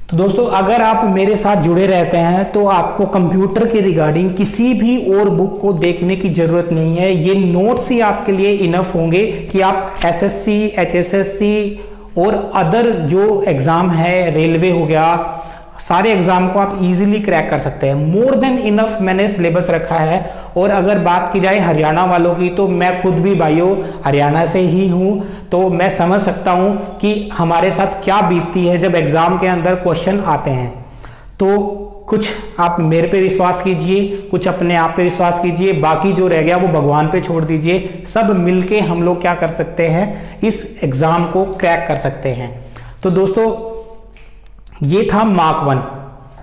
Speaker 1: तो दोस्तों अगर आप मेरे साथ जुड़े रहते हैं तो आपको कंप्यूटर के रिगार्डिंग किसी भी और बुक को देखने की जरूरत नहीं है। ये नोट्स ही आपके लिए इनफ होंगे कि आप एसएससी, एचएसएससी और अदर जो एग्जाम है, रेलवे हो गया, सारे एग्जाम को आप इजीली क्रैक कर सकते हैं। मोर देन इनफ मैंने सिलेबस रखा है। और अगर बात की जाए हरियाणा वालों की, तो मैं खुद भी भाइयों हरियाणा से ही हूं, तो मैं समझ सकता हूं कि हमारे साथ क्या बीतती है जब एग्जाम के अंदर क्वेश्चन आते हैं। तो कुछ आप मेरे पे विश्वास कीजिए, कुछ अपने आप पे विश्वास कीजिए, बाकी जो रह गया वो भगवान पे छोड़ दीजिए। सब मिलके हम लोग क्या कर सकते हैं, इस एग्जाम को क्रैक कर सकते हैं। तो दोस्तों ये था मार्क 1।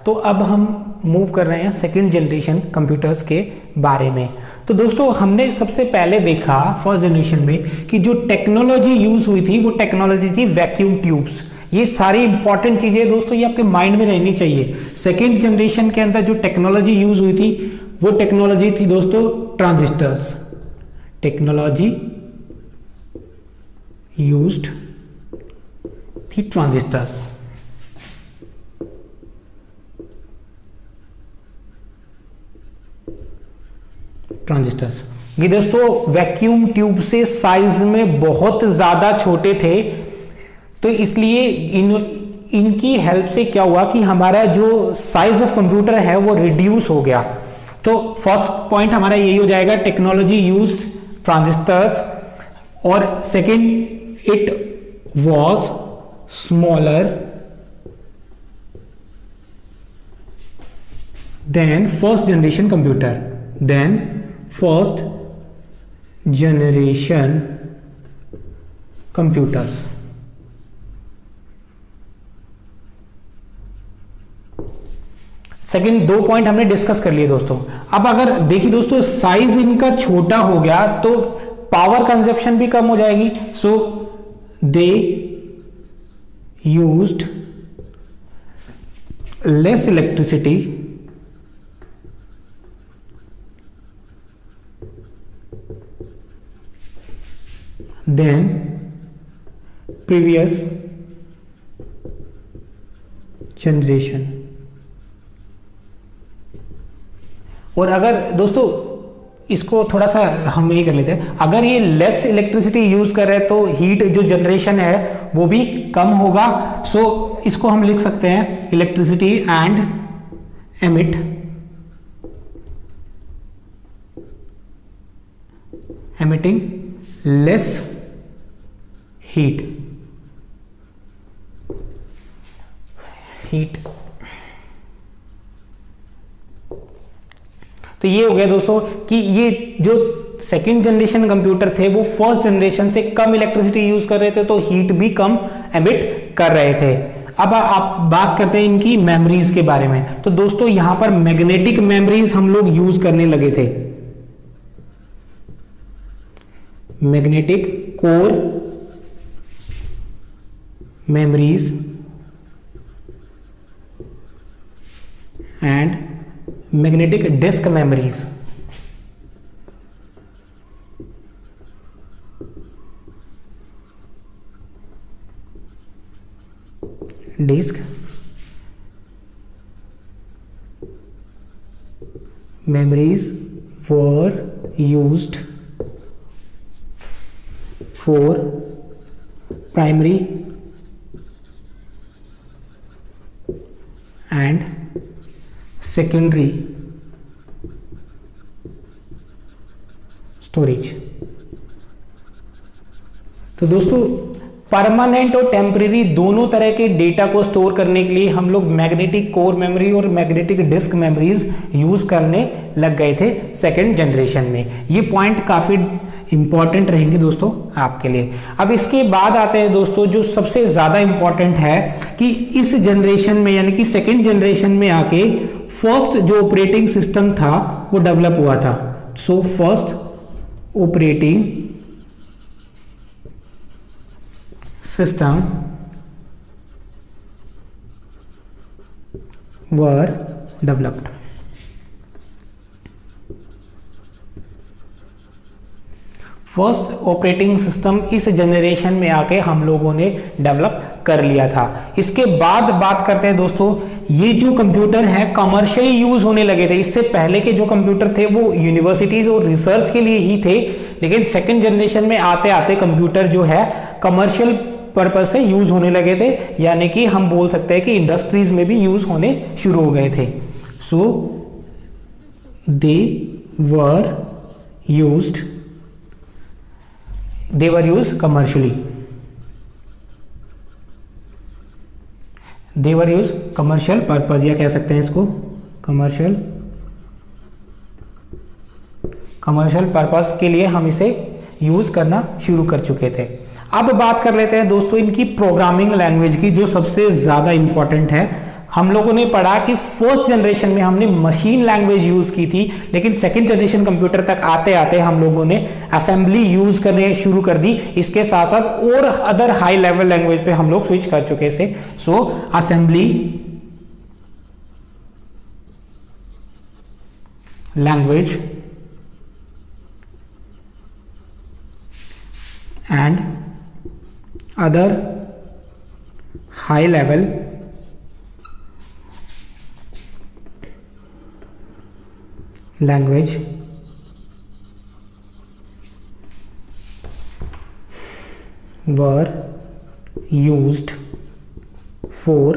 Speaker 1: तो अब हम मूव कर रहे हैं सेकंड जनरेशन कंप्यूटर्स के बारे में। तो दोस्तों हमने सबसे पहले देखा फर्स्ट जनरेशन में कि जो टेक्नोलॉजी यूज हुई थी वो टेक्नोलॉजी थी वैक्यूम ट्यूब्स। ये सारी इंपॉर्टेंट चीजें दोस्तों ये आपके माइंड में रहनी चाहिए। सेकंड जनरेशन के अंदर जो टेक्नोलॉजी यूज हुई थी वो टेक्नोलॉजी थी दोस्तों ट्रांजिस्टर्स। टेक्नोलॉजी यूज्ड थी ट्रांजिस्टर्स। ट्रांजिस्टर्स ये दोस्तों वैक्यूम ट्यूब से साइज में बहुत ज्यादा छोटे थे, तो इसलिए इनकी हेल्प से क्या हुआ कि हमारा जो साइज ऑफ कंप्यूटर है वो रिड्यूस हो गया। तो फर्स्ट पॉइंट हमारा यही हो जाएगा, टेक्नोलॉजी यूज्ड ट्रांजिस्टर्स। और second, it was smaller than first generation computer. Then first generation computers. Second दो पॉइंट हमने डिस्कस कर लिए दोस्तों। अब अगर देखिए दोस्तों साइज इनका छोटा हो गया तो पावर कंजप्शन भी कम हो जाएगी। So they used less electricity than previous generation. और अगर दोस्तों इसको थोड़ा सा हम ये कर लेते हैं, अगर ये लेस इलेक्ट्रिसिटी यूज कर रहे हैं तो हीट जो जनरेशन है वो भी कम होगा। सो इसको हम लिख सकते हैं electricity and emit emitting less heat. तो ये हो गया दोस्तों कि ये जो सेकेंड जनरेशन कंप्यूटर थे वो फर्स्ट जनरेशन से कम इलेक्ट्रिसिटी यूज कर रहे थे, तो हीट भी कम एमिट कर रहे थे। अब आप बात करते हैं इनकी मेमोरीज के बारे में। तो दोस्तों यहां पर मैग्नेटिक मेमोरीज हम लोग यूज करने लगे थे। Magnetic core memories and magnetic disk memories. Disk memories were used for primary and secondary storage। तो दोस्तों परमानेंट और टेम्परेरी दोनों तरह के डेटा को स्टोर करने के लिए हम लोग मैग्नेटिक कोर मेमोरी और मैग्नेटिक डिस्क मेमोरीज यूज करने लग गए थे सेकेंड जनरेशन में। ये पॉइंट काफी इंपॉर्टेंट रहेंगे दोस्तों आपके लिए। अब इसके बाद आते हैं दोस्तों जो सबसे ज्यादा इंपॉर्टेंट है कि इस जनरेशन में यानी कि सेकेंड जनरेशन में आके फर्स्ट जो ऑपरेटिंग सिस्टम था वो डेवलप हुआ था। So first operating system were developed. First operating system इस जनरेशन में आके हम लोगों ने डेवलप कर लिया था। इसके बाद बात करते हैं दोस्तों, ये जो कंप्यूटर है कमर्शियली यूज होने लगे थे। इससे पहले के जो कंप्यूटर थे वो यूनिवर्सिटीज और रिसर्च के लिए ही थे, लेकिन सेकेंड जनरेशन में आते आते कंप्यूटर जो है कमर्शियल पर्पज से यूज होने लगे थे, यानी कि हम बोल सकते हैं कि इंडस्ट्रीज में भी यूज होने शुरू हो गए थे। सो दे वर used commercially, they were used commercial purpose, या कह सकते हैं इसको commercial पर्पस के लिए हम इसे यूज करना शुरू कर चुके थे। अब बात कर लेते हैं दोस्तों इनकी प्रोग्रामिंग लैंग्वेज की, जो सबसे ज्यादा इंपॉर्टेंट है। हम लोगों ने पढ़ा कि फर्स्ट जनरेशन में हमने मशीन लैंग्वेज यूज की थी, लेकिन सेकंड जनरेशन कंप्यूटर तक आते आते हम लोगों ने असेंबली यूज करने शुरू कर दी। इसके साथ साथ और अदर हाई लेवल लैंग्वेज पे हम लोग स्विच कर चुके थे। So assembly language and other high level language were used for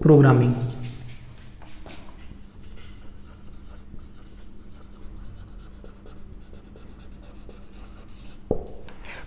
Speaker 1: programming।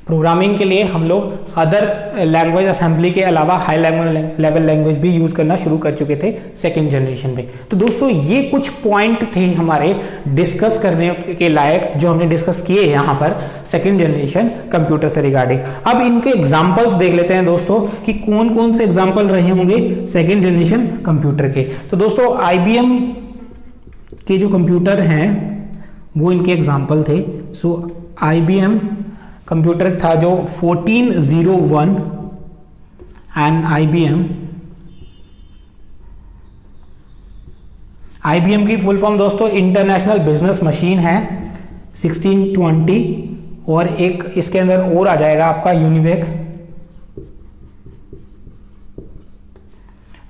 Speaker 1: Programming के लिए हम लोग अदर लैंग्वेज असेंबली के अलावा हाई लेवल लैंग्वेज भी यूज करना शुरू कर चुके थे सेकेंड जनरेशन में। तो दोस्तों ये कुछ पॉइंट थे हमारे डिस्कस करने के लायक, जो हमने डिस्कस किए यहाँ पर सेकेंड जनरेशन कंप्यूटर से रिगार्डिंग। अब इनके एग्जांपल्स देख लेते हैं दोस्तों कि कौन कौन से एग्जांपल रहे होंगे सेकेंड जनरेशन कंप्यूटर के। तो दोस्तों IBM के जो कंप्यूटर हैं वो इनके एग्जाम्पल थे। सो IBM कंप्यूटर था जो 1401 एंड IBM की फुल फॉर्म दोस्तों इंटरनेशनल बिजनेस मशीन है 1620, और एक इसके अंदर और आ जाएगा आपका यूनिवेक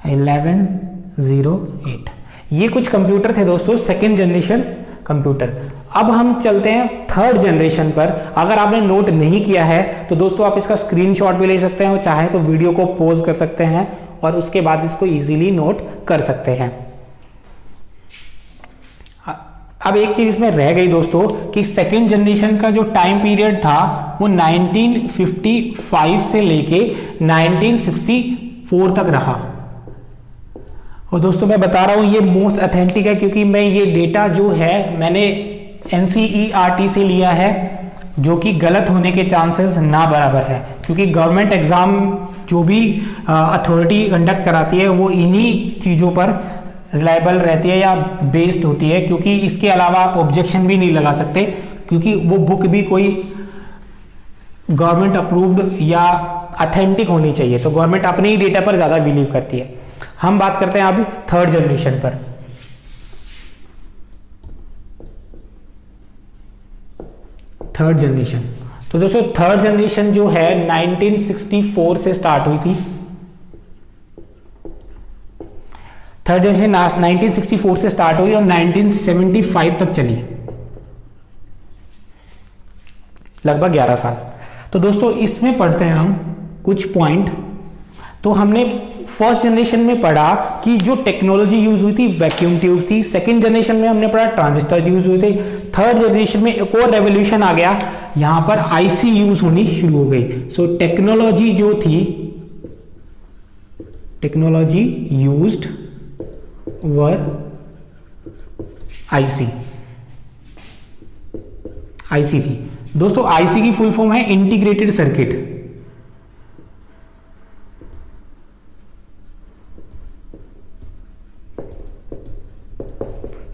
Speaker 1: 1108। ये कुछ कंप्यूटर थे दोस्तों सेकेंड जनरेशन कंप्यूटर। अब हम चलते हैं थर्ड जनरेशन पर। अगर आपने नोट नहीं किया है तो दोस्तों आप इसका स्क्रीनशॉट भी ले सकते हैं, और चाहे तो वीडियो को पॉज कर सकते हैं और उसके बाद इसको इजीली नोट कर सकते हैं। अब एक चीज इसमें रह गई दोस्तों कि सेकेंड जनरेशन का जो टाइम पीरियड था वो 1955 से लेके 1964 तक रहा। और दोस्तों मैं बता रहा हूं ये मोस्ट ऑथेंटिक है, क्योंकि मैं ये डेटा जो है मैंने NCERT से लिया है, जो कि गलत होने के चांसेस ना बराबर है, क्योंकि गवर्नमेंट एग्जाम जो भी अथॉरिटी कंडक्ट कराती है वो इन्हीं चीज़ों पर रिलायबल रहती है या बेस्ड होती है, क्योंकि इसके अलावा आप ऑब्जेक्शन भी नहीं लगा सकते, क्योंकि वो बुक भी कोई गवर्नमेंट अप्रूव्ड या अथेंटिक होनी चाहिए। तो गवर्नमेंट अपने ही डेटा पर ज़्यादा बिलीव करती है। हम बात करते हैं अभी थर्ड जनरेशन पर। थर्ड जनरेशन, तो दोस्तों थर्ड जनरेशन जो है 1964 से स्टार्ट हुई थी। थर्ड जनरेशन 1964 से स्टार्ट हुई और 1975 तक चली, लगभग 11 साल। तो दोस्तों इसमें पढ़ते हैं हम कुछ पॉइंट। तो हमने फर्स्ट जनरेशन में पढ़ा कि जो टेक्नोलॉजी यूज हुई थी वैक्यूम ट्यूब थी। सेकेंड जनरेशन में हमने पढ़ा ट्रांजिस्टर यूज हुए थे। थर्ड जनरेशन में एक और रेवोल्यूशन आ गया, यहां पर आईसी यूज होनी शुरू हो गई। सो टेक्नोलॉजी जो थी, टेक्नोलॉजी यूज्ड वर आईसी थी। दोस्तों आईसी की फुल फॉर्म है इंटीग्रेटेड सर्किट।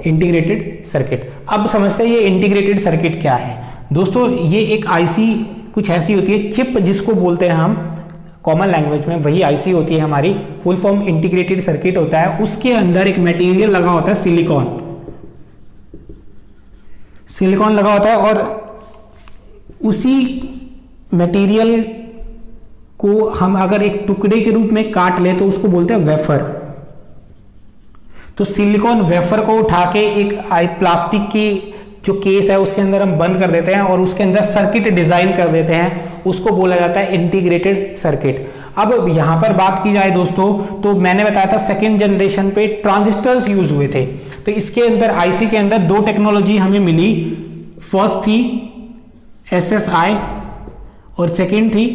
Speaker 1: Integrated circuit. अब समझते हैं ये इंटीग्रेटेड सर्किट क्या है। दोस्तों ये एक आईसी कुछ ऐसी होती है, चिप जिसको बोलते हैं हम, कॉमन लैंग्वेज में वही आईसी होती है हमारी, फुल फॉर्म इंटीग्रेटेड सर्किट होता है। उसके अंदर एक मटेरियल लगा होता है सिलिकॉन लगा होता है, और उसी मटेरियल को हम अगर एक टुकड़े के रूप में काट ले तो उसको बोलते हैं वेफर। तो सिलिकॉन वेफर को उठा के एक प्लास्टिक की जो केस है उसके अंदर हम बंद कर देते हैं और उसके अंदर सर्किट डिजाइन कर देते हैं, उसको बोला जाता है इंटीग्रेटेड सर्किट। अब यहां पर बात की जाए दोस्तों, तो मैंने बताया था सेकेंड जनरेशन पे ट्रांजिस्टर्स यूज हुए थे। तो इसके अंदर आईसी के अंदर दो टेक्नोलॉजी हमें मिली, फर्स्ट थी एसएसआई और सेकेंड थी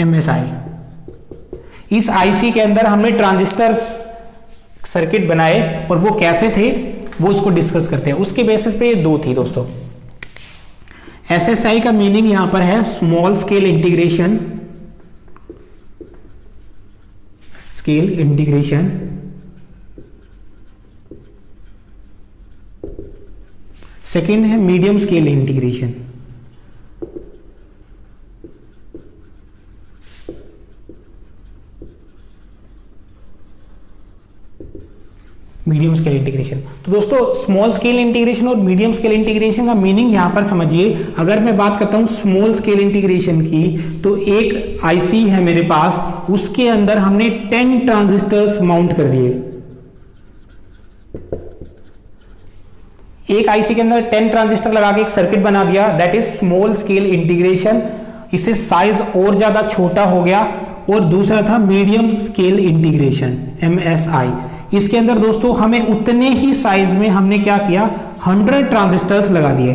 Speaker 1: एमएसआई। इस आईसी के अंदर हमने ट्रांजिस्टर सर्किट बनाए और वो कैसे थे वो उसको डिस्कस करते हैं। उसके बेसिस पे ये दो थी दोस्तों। एसएसआई का मीनिंग यहां पर है स्मॉल स्केल इंटीग्रेशन, सेकेंड है medium scale integration. Medium scale integration. तो दोस्तों स्मॉल स्केल इंटीग्रेशन और मीडियम स्केल इंटीग्रेशन का मीनिंग यहां पर समझिए। अगर मैं बात करता हूं स्मॉल स्केल इंटीग्रेशन की, तो एक आईसी है मेरे पास, उसके अंदर हमने 10 ट्रांजिस्टर्स माउंट कर दिए। एक आईसी के अंदर 10 ट्रांजिस्टर लगा के एक सर्किट बना दिया, that is small scale integration. इससे साइज और ज्यादा छोटा हो गया। और दूसरा था मीडियम स्केल इंटीग्रेशन, एमएसआई। इसके अंदर दोस्तों हमें उतने ही साइज में हमने क्या किया, 100 ट्रांजिस्टर्स लगा दिए।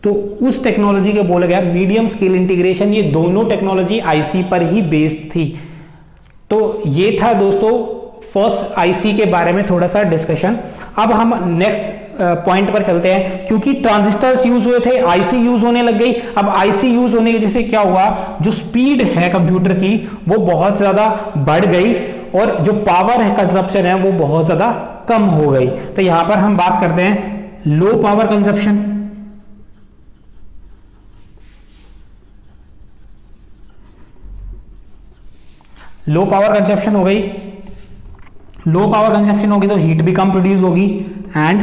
Speaker 1: तो उस टेक्नोलॉजी को बोला गया मीडियम स्केल इंटीग्रेशन। ये दोनों टेक्नोलॉजी आईसी पर ही बेस्ड थी। तो ये था दोस्तों फर्स्ट आईसी के बारे में थोड़ा सा डिस्कशन। अब हम नेक्स्ट पॉइंट पर चलते हैं। क्योंकि ट्रांजिस्टर्स यूज हुए थे, आईसी यूज होने लग गई। अब आईसी यूज होने की वजह से क्या हुआ, जो स्पीड है कंप्यूटर की वो बहुत ज्यादा बढ़ गई और जो पावर है कंजप्शन है वो बहुत ज्यादा कम हो गई। तो यहां पर हम बात करते हैं low power consumption. Low power consumption हो गई। लो पावर कंजप्शन होगी तो हीट भी कम प्रोड्यूस होगी एंड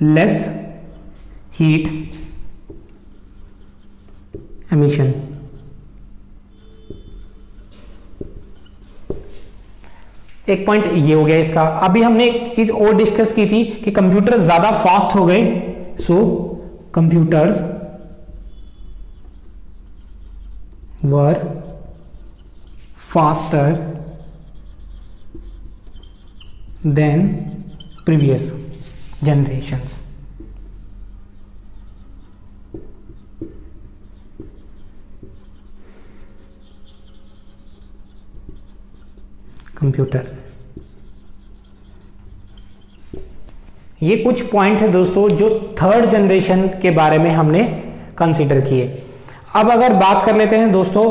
Speaker 1: लेस हीट एमिशन। एक पॉइंट ये हो गया इसका। अभी हमने एक चीज और डिस्कस की थी कि कंप्यूटर ज्यादा फास्ट हो गए। So computers were faster than previous generations। Computer, ये कुछ पॉइंट है दोस्तों जो थर्ड जनरेशन के बारे में हमने कंसीडर किए। अब अगर बात कर लेते हैं दोस्तों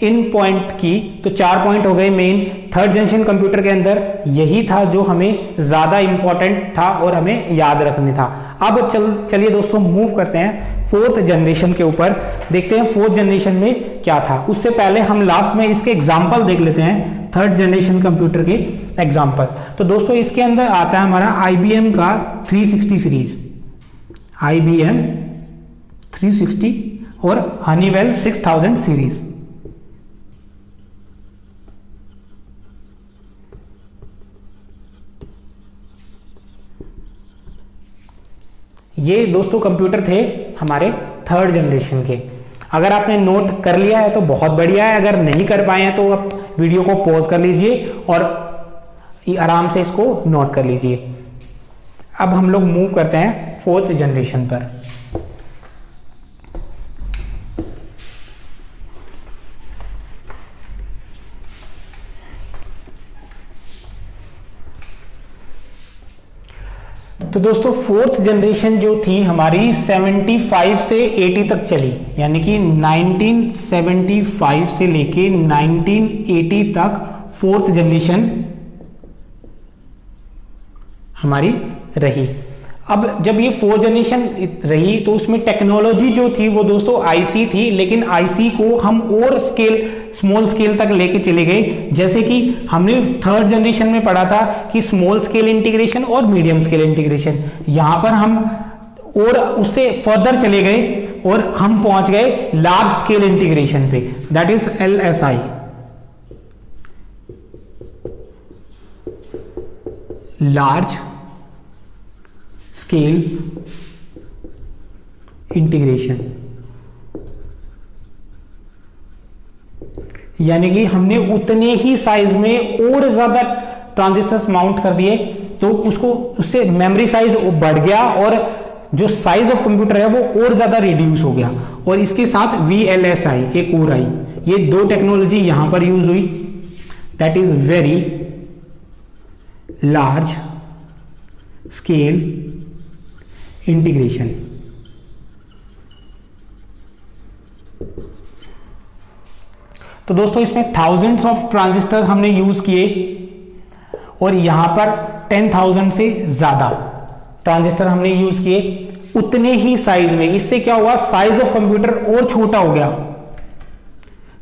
Speaker 1: इन पॉइंट की, तो 4 पॉइंट हो गए मेन। थर्ड जनरेशन कंप्यूटर के अंदर यही था जो हमें ज्यादा इंपॉर्टेंट था और हमें याद रखने था। अब चलिए दोस्तों मूव करते हैं फोर्थ जनरेशन के ऊपर, देखते हैं फोर्थ जनरेशन में क्या था। उससे पहले हम लास्ट में इसके एग्जाम्पल देख लेते हैं, थर्ड जनरेशन कंप्यूटर के एग्जाम्पल। तो दोस्तों इसके अंदर आता है हमारा IBM का 360 सीरीज, IBM 360 और हनीवेल 6000 सीरीज। ये दोस्तों कंप्यूटर थे हमारे थर्ड जनरेशन के। अगर आपने नोट कर लिया है तो बहुत बढ़िया है, अगर नहीं कर पाए हैं तो आप वीडियो को पॉज कर लीजिए और आराम से इसको नोट कर लीजिए। अब हम लोग मूव करते हैं फोर्थ जनरेशन पर। तो दोस्तों फोर्थ जनरेशन जो थी हमारी 75 से 80 तक चली, यानी कि 1975 से लेके 1980 तक फोर्थ जनरेशन हमारी रही। अब जब ये 4th जनरेशन रही तो उसमें टेक्नोलॉजी जो थी वो दोस्तों आईसी थी, लेकिन आईसी को हम और स्मॉल स्केल तक लेके चले गए। जैसे कि हमने 3rd जनरेशन में पढ़ा था कि स्मॉल स्केल इंटीग्रेशन और मीडियम स्केल इंटीग्रेशन, यहां पर हम और उससे फर्दर चले गए और हम पहुंच गए लार्ज स्केल इंटीग्रेशन पे, that is LSI। Large scale integration, यानी कि हमने उतने ही साइज में और ज्यादा ट्रांजिस्टर्स माउंट कर दिए तो उससे मेमोरी साइज बढ़ गया और जो साइज ऑफ कंप्यूटर है वो और ज्यादा रिड्यूस हो गया। और इसके साथ VLSI एक और आई, ये 2 टेक्नोलॉजी यहां पर यूज हुई, that is very large scale integration. तो दोस्तों इसमें थाउजेंड्स ऑफ ट्रांजिस्टर हमने यूज किए और यहां पर 10,000 से ज्यादा ट्रांजिस्टर हमने यूज किए उतने ही साइज में। इससे क्या हुआ, साइज ऑफ कंप्यूटर और छोटा हो गया।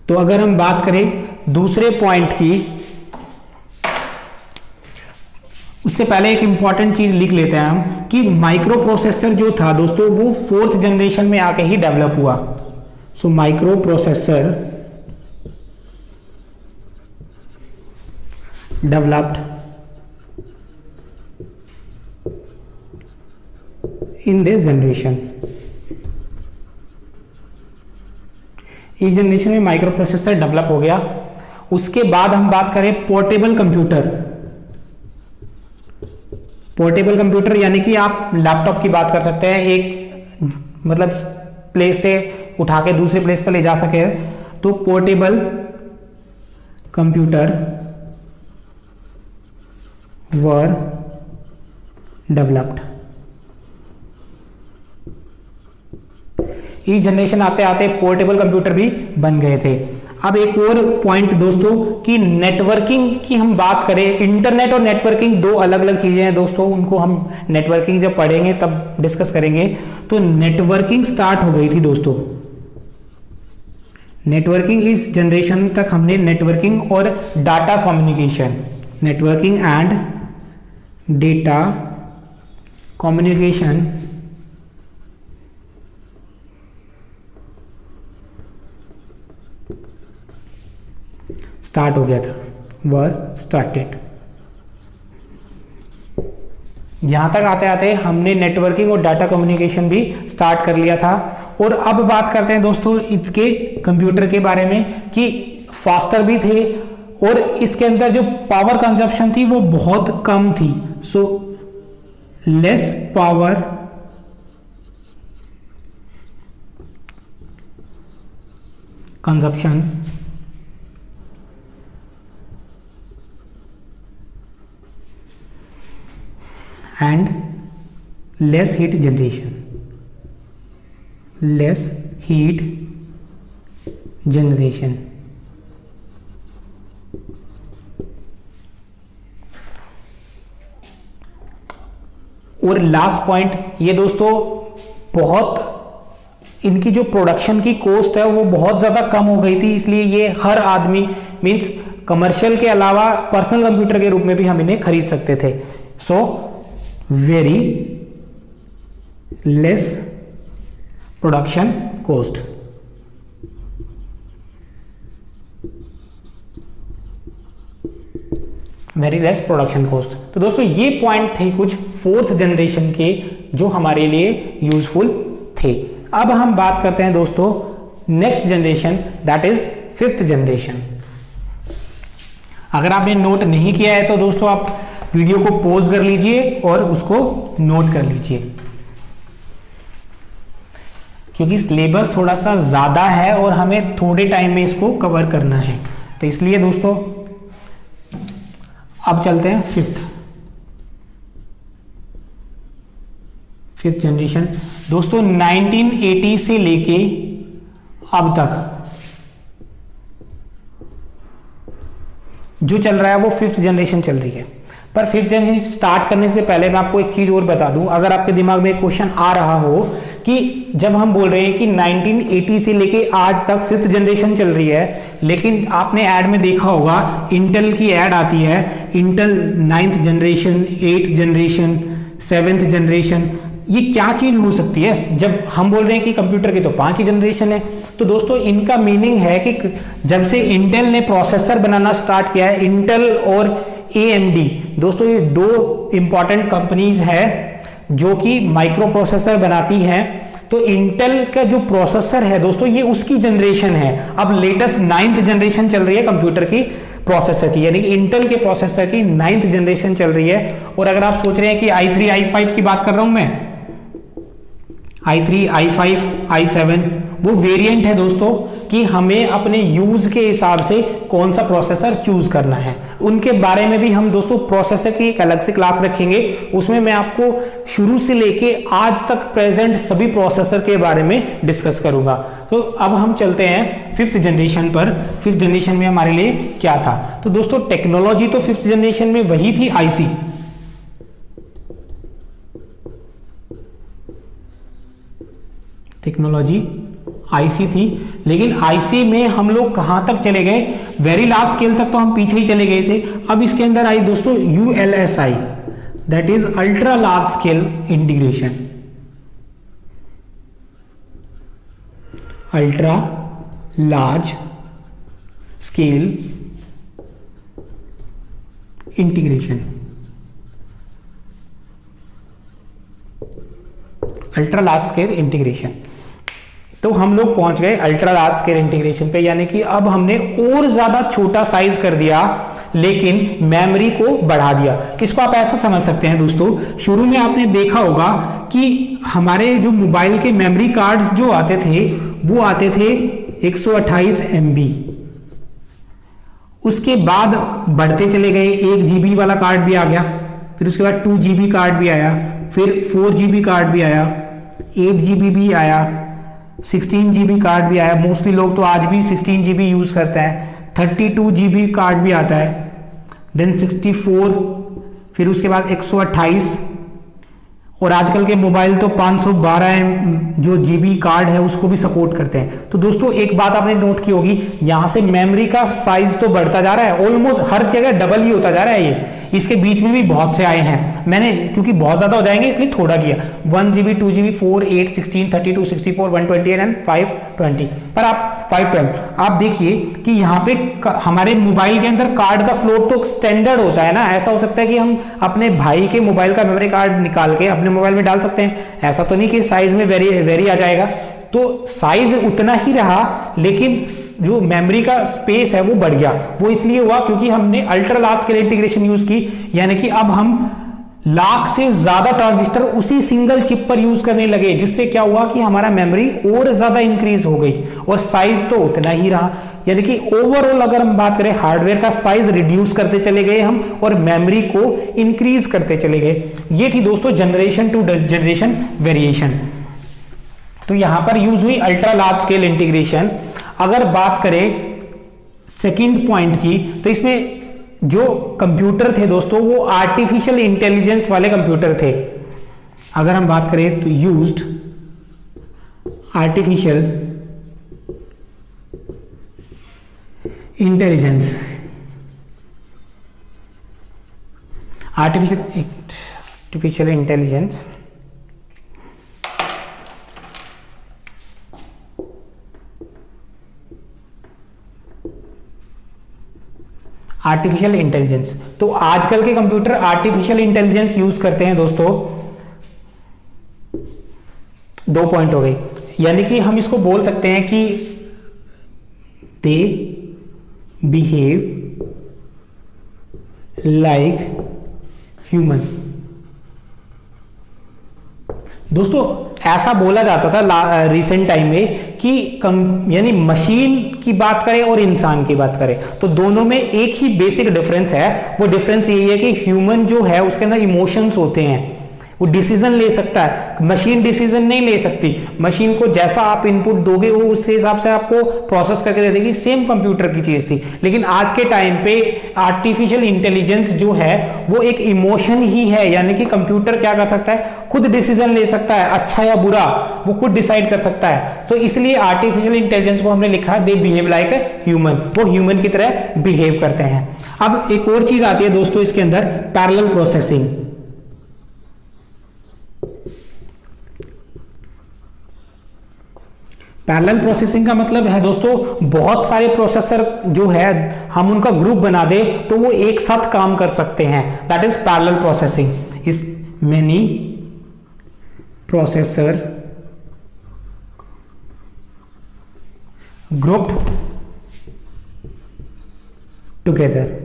Speaker 1: तो अगर हम बात करें दूसरे पॉइंट की, उससे पहले एक इंपॉर्टेंट चीज लिख लेते हैं हम कि माइक्रो प्रोसेसर जो था दोस्तों वो 4th जनरेशन में आके ही डेवलप हुआ। So micro processor developed in this generation. इस जनरेशन में माइक्रो प्रोसेसर डेवलप हो गया। उसके बाद हम बात करें पोर्टेबल कंप्यूटर। पोर्टेबल कंप्यूटर यानी कि आप लैपटॉप की बात कर सकते हैं, एक मतलब प्लेस से उठा के दूसरे प्लेस पर ले जा सके, तो पोर्टेबल कंप्यूटर वर डेवलप्ड। इस जनरेशन आते आते पोर्टेबल कंप्यूटर भी बन गए थे। अब एक और पॉइंट दोस्तों कि नेटवर्किंग की हम बात करें, इंटरनेट और नेटवर्किंग 2 अलग अलग चीजें हैं दोस्तों, उनको हम नेटवर्किंग जब पढ़ेंगे तब डिस्कस करेंगे। तो नेटवर्किंग स्टार्ट हो गई थी दोस्तों। नेटवर्किंग इस जनरेशन तक हमने नेटवर्किंग और data communication, networking and data communication start हो गया था, वर स्टार्टेड। यहां तक आते आते हमने नेटवर्किंग और डाटा कम्युनिकेशन भी स्टार्ट कर लिया था। और अब बात करते हैं दोस्तों इसके कंप्यूटर के बारे में कि फास्टर भी थे और इसके अंदर जो पावर कंजप्शन थी वो बहुत कम थी। So less power consumption and less heat generation, less heat generation। और लास्ट पॉइंट ये दोस्तों, बहुत इनकी जो प्रोडक्शन की कॉस्ट है वो बहुत ज्यादा कम हो गई थी, इसलिए ये हर आदमी मींस कमर्शियल के अलावा पर्सनल कंप्यूटर के रूप में भी हम इन्हें खरीद सकते थे। सो very less production cost। Very less production cost. तो दोस्तों ये पॉइंट थे कुछ 4th जनरेशन के जो हमारे लिए यूजफुल थे। अब हम बात करते हैं दोस्तों next generation, that is 5th generation. अगर आपने नोट नहीं किया है तो दोस्तों आप वीडियो को पॉज कर लीजिए और उसको नोट कर लीजिए, क्योंकि सिलेबस थोड़ा सा ज्यादा है और हमें थोड़े टाइम में इसको कवर करना है। तो इसलिए दोस्तों अब चलते हैं 5th जनरेशन। दोस्तों 1980 से लेके अब तक जो चल रहा है वो 5th जनरेशन चल रही है। पर फिफ्थ जनरेशन स्टार्ट करने से पहले मैं आपको एक चीज और बता दूं, अगर आपके दिमाग में एक क्वेश्चन आ रहा हो कि जब हम बोल रहे हैं कि 1980 से लेके आज तक फिफ्थ जनरेशन चल रही है, लेकिन आपने ऐड में देखा होगा इंटेल की ऐड आती है, Intel 9th generation, 8th generation, 7th generation, ये क्या चीज हो सकती है? जब हम बोल रहे हैं कि कंप्यूटर की तो 5 ही जनरेशन है। तो दोस्तों इनका मीनिंग है कि जब से इंटेल ने प्रोसेसर बनाना स्टार्ट किया है, इंटेल और AMD, दोस्तों ये 2 इंपॉर्टेंट कंपनीज है जो कि माइक्रो प्रोसेसर बनाती हैं। तो इंटेल का जो प्रोसेसर है दोस्तों, ये उसकी जनरेशन है। अब लेटेस्ट 9th जनरेशन चल रही है कंप्यूटर की प्रोसेसर की, यानी इंटेल के प्रोसेसर की 9th जनरेशन चल रही है। और अगर आप सोच रहे हैं कि i3 i5 की बात कर रहा हूं मैं, i3 i5 i7 वो वेरिएंट है दोस्तों कि हमें अपने यूज के हिसाब से कौन सा प्रोसेसर चूज करना है। उनके बारे में भी हम दोस्तों प्रोसेसर की एक अलग से क्लास रखेंगे, उसमें मैं आपको शुरू से लेके आज तक प्रेजेंट सभी प्रोसेसर के बारे में डिस्कस करूंगा। तो अब हम चलते हैं फिफ्थ जनरेशन पर। फिफ्थ जनरेशन में हमारे लिए क्या था? तो दोस्तों टेक्नोलॉजी तो फिफ्थ जनरेशन में वही थी, आईसी, टेक्नोलॉजी आईसी थी। लेकिन आईसी में हम लोग कहां तक चले गए? वेरी लार्ज स्केल तक तो हम पीछे ही चले गए थे। अब इसके अंदर आई दोस्तों ULSI, that is ultra large scale integration, ultra large scale integration, ultra large scale integration. तो हम लोग पहुंच गए अल्ट्रा लार्ज स्केल इंटीग्रेशन पे, यानी कि अब हमने और ज्यादा छोटा साइज कर दिया लेकिन मेमोरी को बढ़ा दिया। इसको आप ऐसा समझ सकते हैं दोस्तों, शुरू में आपने देखा होगा कि हमारे जो मोबाइल के मेमोरी कार्ड्स जो आते थे वो आते थे 128 MB, उसके बाद बढ़ते चले गए, 1 GB वाला कार्ड भी आ गया, फिर उसके बाद 2 GB कार्ड भी आया, फिर 4 GB कार्ड भी आया, 8 GB भी आया, 16 GB कार्ड भी आया। मोस्टली लोग तो आज भी 16 GB यूज करते हैं। 32 GB कार्ड भी आता है, देन 64, फिर उसके बाद 128, और आजकल के मोबाइल तो 512 जो GB कार्ड है उसको भी सपोर्ट करते हैं। तो दोस्तों एक बात आपने नोट की होगी, यहां से मेमोरी का साइज तो बढ़ता जा रहा है, ऑलमोस्ट हर जगह डबल ही होता जा रहा है। ये इसके बीच में भी बहुत से आए हैं, मैंने क्योंकि बहुत ज्यादा हो जाएंगे इसलिए थोड़ा किया, 1 GB, 2 GB, 4, 8, 16, 32, 64, 128 एंड 520, पर आप 512 आप देखिए कि यहाँ पे हमारे मोबाइल के अंदर कार्ड का स्लॉट तो स्टैंडर्ड होता है ना। ऐसा हो सकता है कि हम अपने भाई के मोबाइल का मेमोरी कार्ड निकाल के अपने मोबाइल में डाल सकते हैं, ऐसा तो नहीं कि साइज में वेरी आ जाएगा। तो साइज उतना ही रहा लेकिन जो मेमोरी का स्पेस है वो बढ़ गया। वो इसलिए हुआ क्योंकि हमने ultra large scale integration use की, यानी कि अब हम लाख से ज्यादा ट्रांजिस्टर उसी सिंगल चिप पर यूज करने लगे, जिससे क्या हुआ कि हमारा मेमोरी और ज्यादा इंक्रीज हो गई और साइज तो उतना ही रहा। यानी कि ओवरऑल अगर हम बात करें हार्डवेयर का साइज रिड्यूस करते चले गए हम और मेमोरी को इंक्रीज करते चले गए। ये थी दोस्तों जनरेशन टू जनरेशन वेरिएशन। तो यहां पर यूज हुई अल्ट्रा लार्ज स्केल इंटीग्रेशन। अगर बात करें सेकंड पॉइंट की, तो इसमें जो कंप्यूटर थे दोस्तों वो आर्टिफिशियल इंटेलिजेंस वाले कंप्यूटर थे। अगर हम बात करें तो used artificial intelligence, artificial intelligence artificial intelligence. तो आजकल के कंप्यूटर आर्टिफिशियल इंटेलिजेंस यूज करते हैं दोस्तों। 2 पॉइंट हो गए, यानी कि हम इसको बोल सकते हैं कि दे बिहेव लाइक ह्यूमन। दोस्तों ऐसा बोला जाता था रिसेंट टाइम में कि यानी मशीन की बात करें और इंसान की बात करें तो दोनों में एक ही बेसिक डिफरेंस है। वो डिफरेंस यही है कि ह्यूमन जो है उसके अंदर इमोशंस होते हैं, वो डिसीजन ले सकता है, मशीन डिसीजन नहीं ले सकती। मशीन को जैसा आप इनपुट दोगे वो उस हिसाब से आपको प्रोसेस करके दे देगी, सेम कंप्यूटर की चीज थी। लेकिन आज के टाइम पे आर्टिफिशियल इंटेलिजेंस जो है वो एक इमोशन ही है, यानी कि कंप्यूटर क्या कर सकता है, खुद डिसीजन ले सकता है, अच्छा या बुरा वो खुद डिसाइड कर सकता है। तो इसलिए आर्टिफिशियल इंटेलिजेंस को हमने लिखा they behave like a human, वो ह्यूमन की तरह बिहेव करते हैं। अब एक और चीज आती है दोस्तों इसके अंदर, पैरेलल प्रोसेसिंग। पैरेलल प्रोसेसिंग का मतलब है दोस्तों बहुत सारे प्रोसेसर जो है हम उनका ग्रुप बना दे तो वो एक साथ काम कर सकते हैं, दैट इज पैरेलल प्रोसेसिंग। इस many processor grouped together,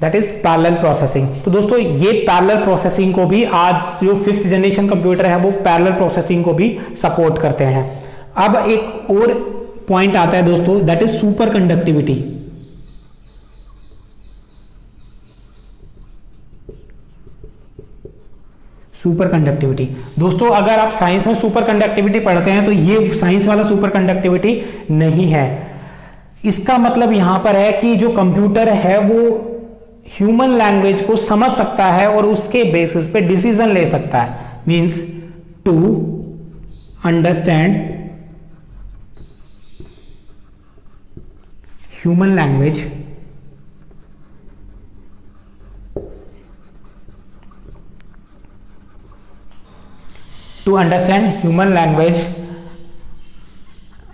Speaker 1: that is parallel processing. तो दोस्तों ये पैरेलल प्रोसेसिंग को भी आज जो 5th जनरेशन कंप्यूटर है वो पैरेलल प्रोसेसिंग को भी सपोर्ट करते हैं। अब एक और पॉइंट आता है दोस्तों, that is super conductivity. Super conductivity दोस्तों, अगर आप साइंस में सुपर कंडक्टिविटी पढ़ते हैं तो ये साइंस वाला सुपर कंडक्टिविटी नहीं है। इसका मतलब यहां पर है कि जो कंप्यूटर है वो ह्यूमन लैंग्वेज को समझ सकता है और उसके बेसिस पे डिसीजन ले सकता है। Means to understand human language to understand human language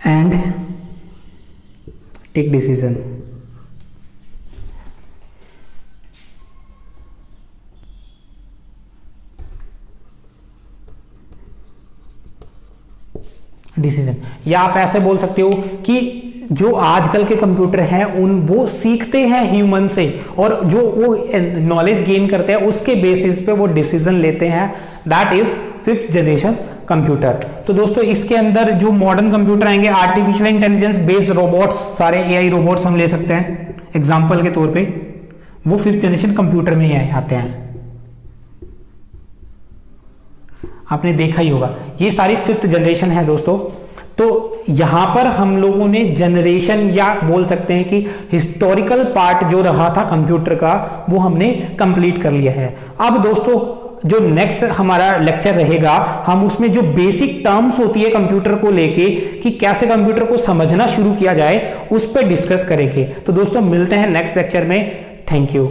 Speaker 1: and take decision. Decision, या आप ऐसे बोल सकते हो कि जो आजकल के कंप्यूटर हैं वो सीखते हैं ह्यूमन से और जो वो नॉलेज गेन करते हैं उसके बेसिस पे वो डिसीजन लेते हैं, that is 5th generation computer. तो दोस्तों इसके अंदर जो मॉडर्न कंप्यूटर आएंगे आर्टिफिशियल इंटेलिजेंस बेस्ड रोबोट्स, सारे एआई रोबोट्स हम ले सकते हैं एग्जांपल के तौर पे, वो 5th जनरेशन कंप्यूटर में ही आते हैं। आपने देखा ही होगा ये सारी 5th जनरेशन है दोस्तों। तो यहां पर हम लोगों ने जनरेशन या बोल सकते हैं कि हिस्टोरिकल पार्ट जो रहा था कंप्यूटर का वो हमने कंप्लीट कर लिया है। अब दोस्तों जो नेक्स्ट हमारा लेक्चर रहेगा हम उसमें जो बेसिक टर्म्स होती है कंप्यूटर को लेके कि कैसे कंप्यूटर को समझना शुरू किया जाए उस पर डिस्कस करेंगे। तो दोस्तों मिलते हैं नेक्स्ट लेक्चर में। Thank you.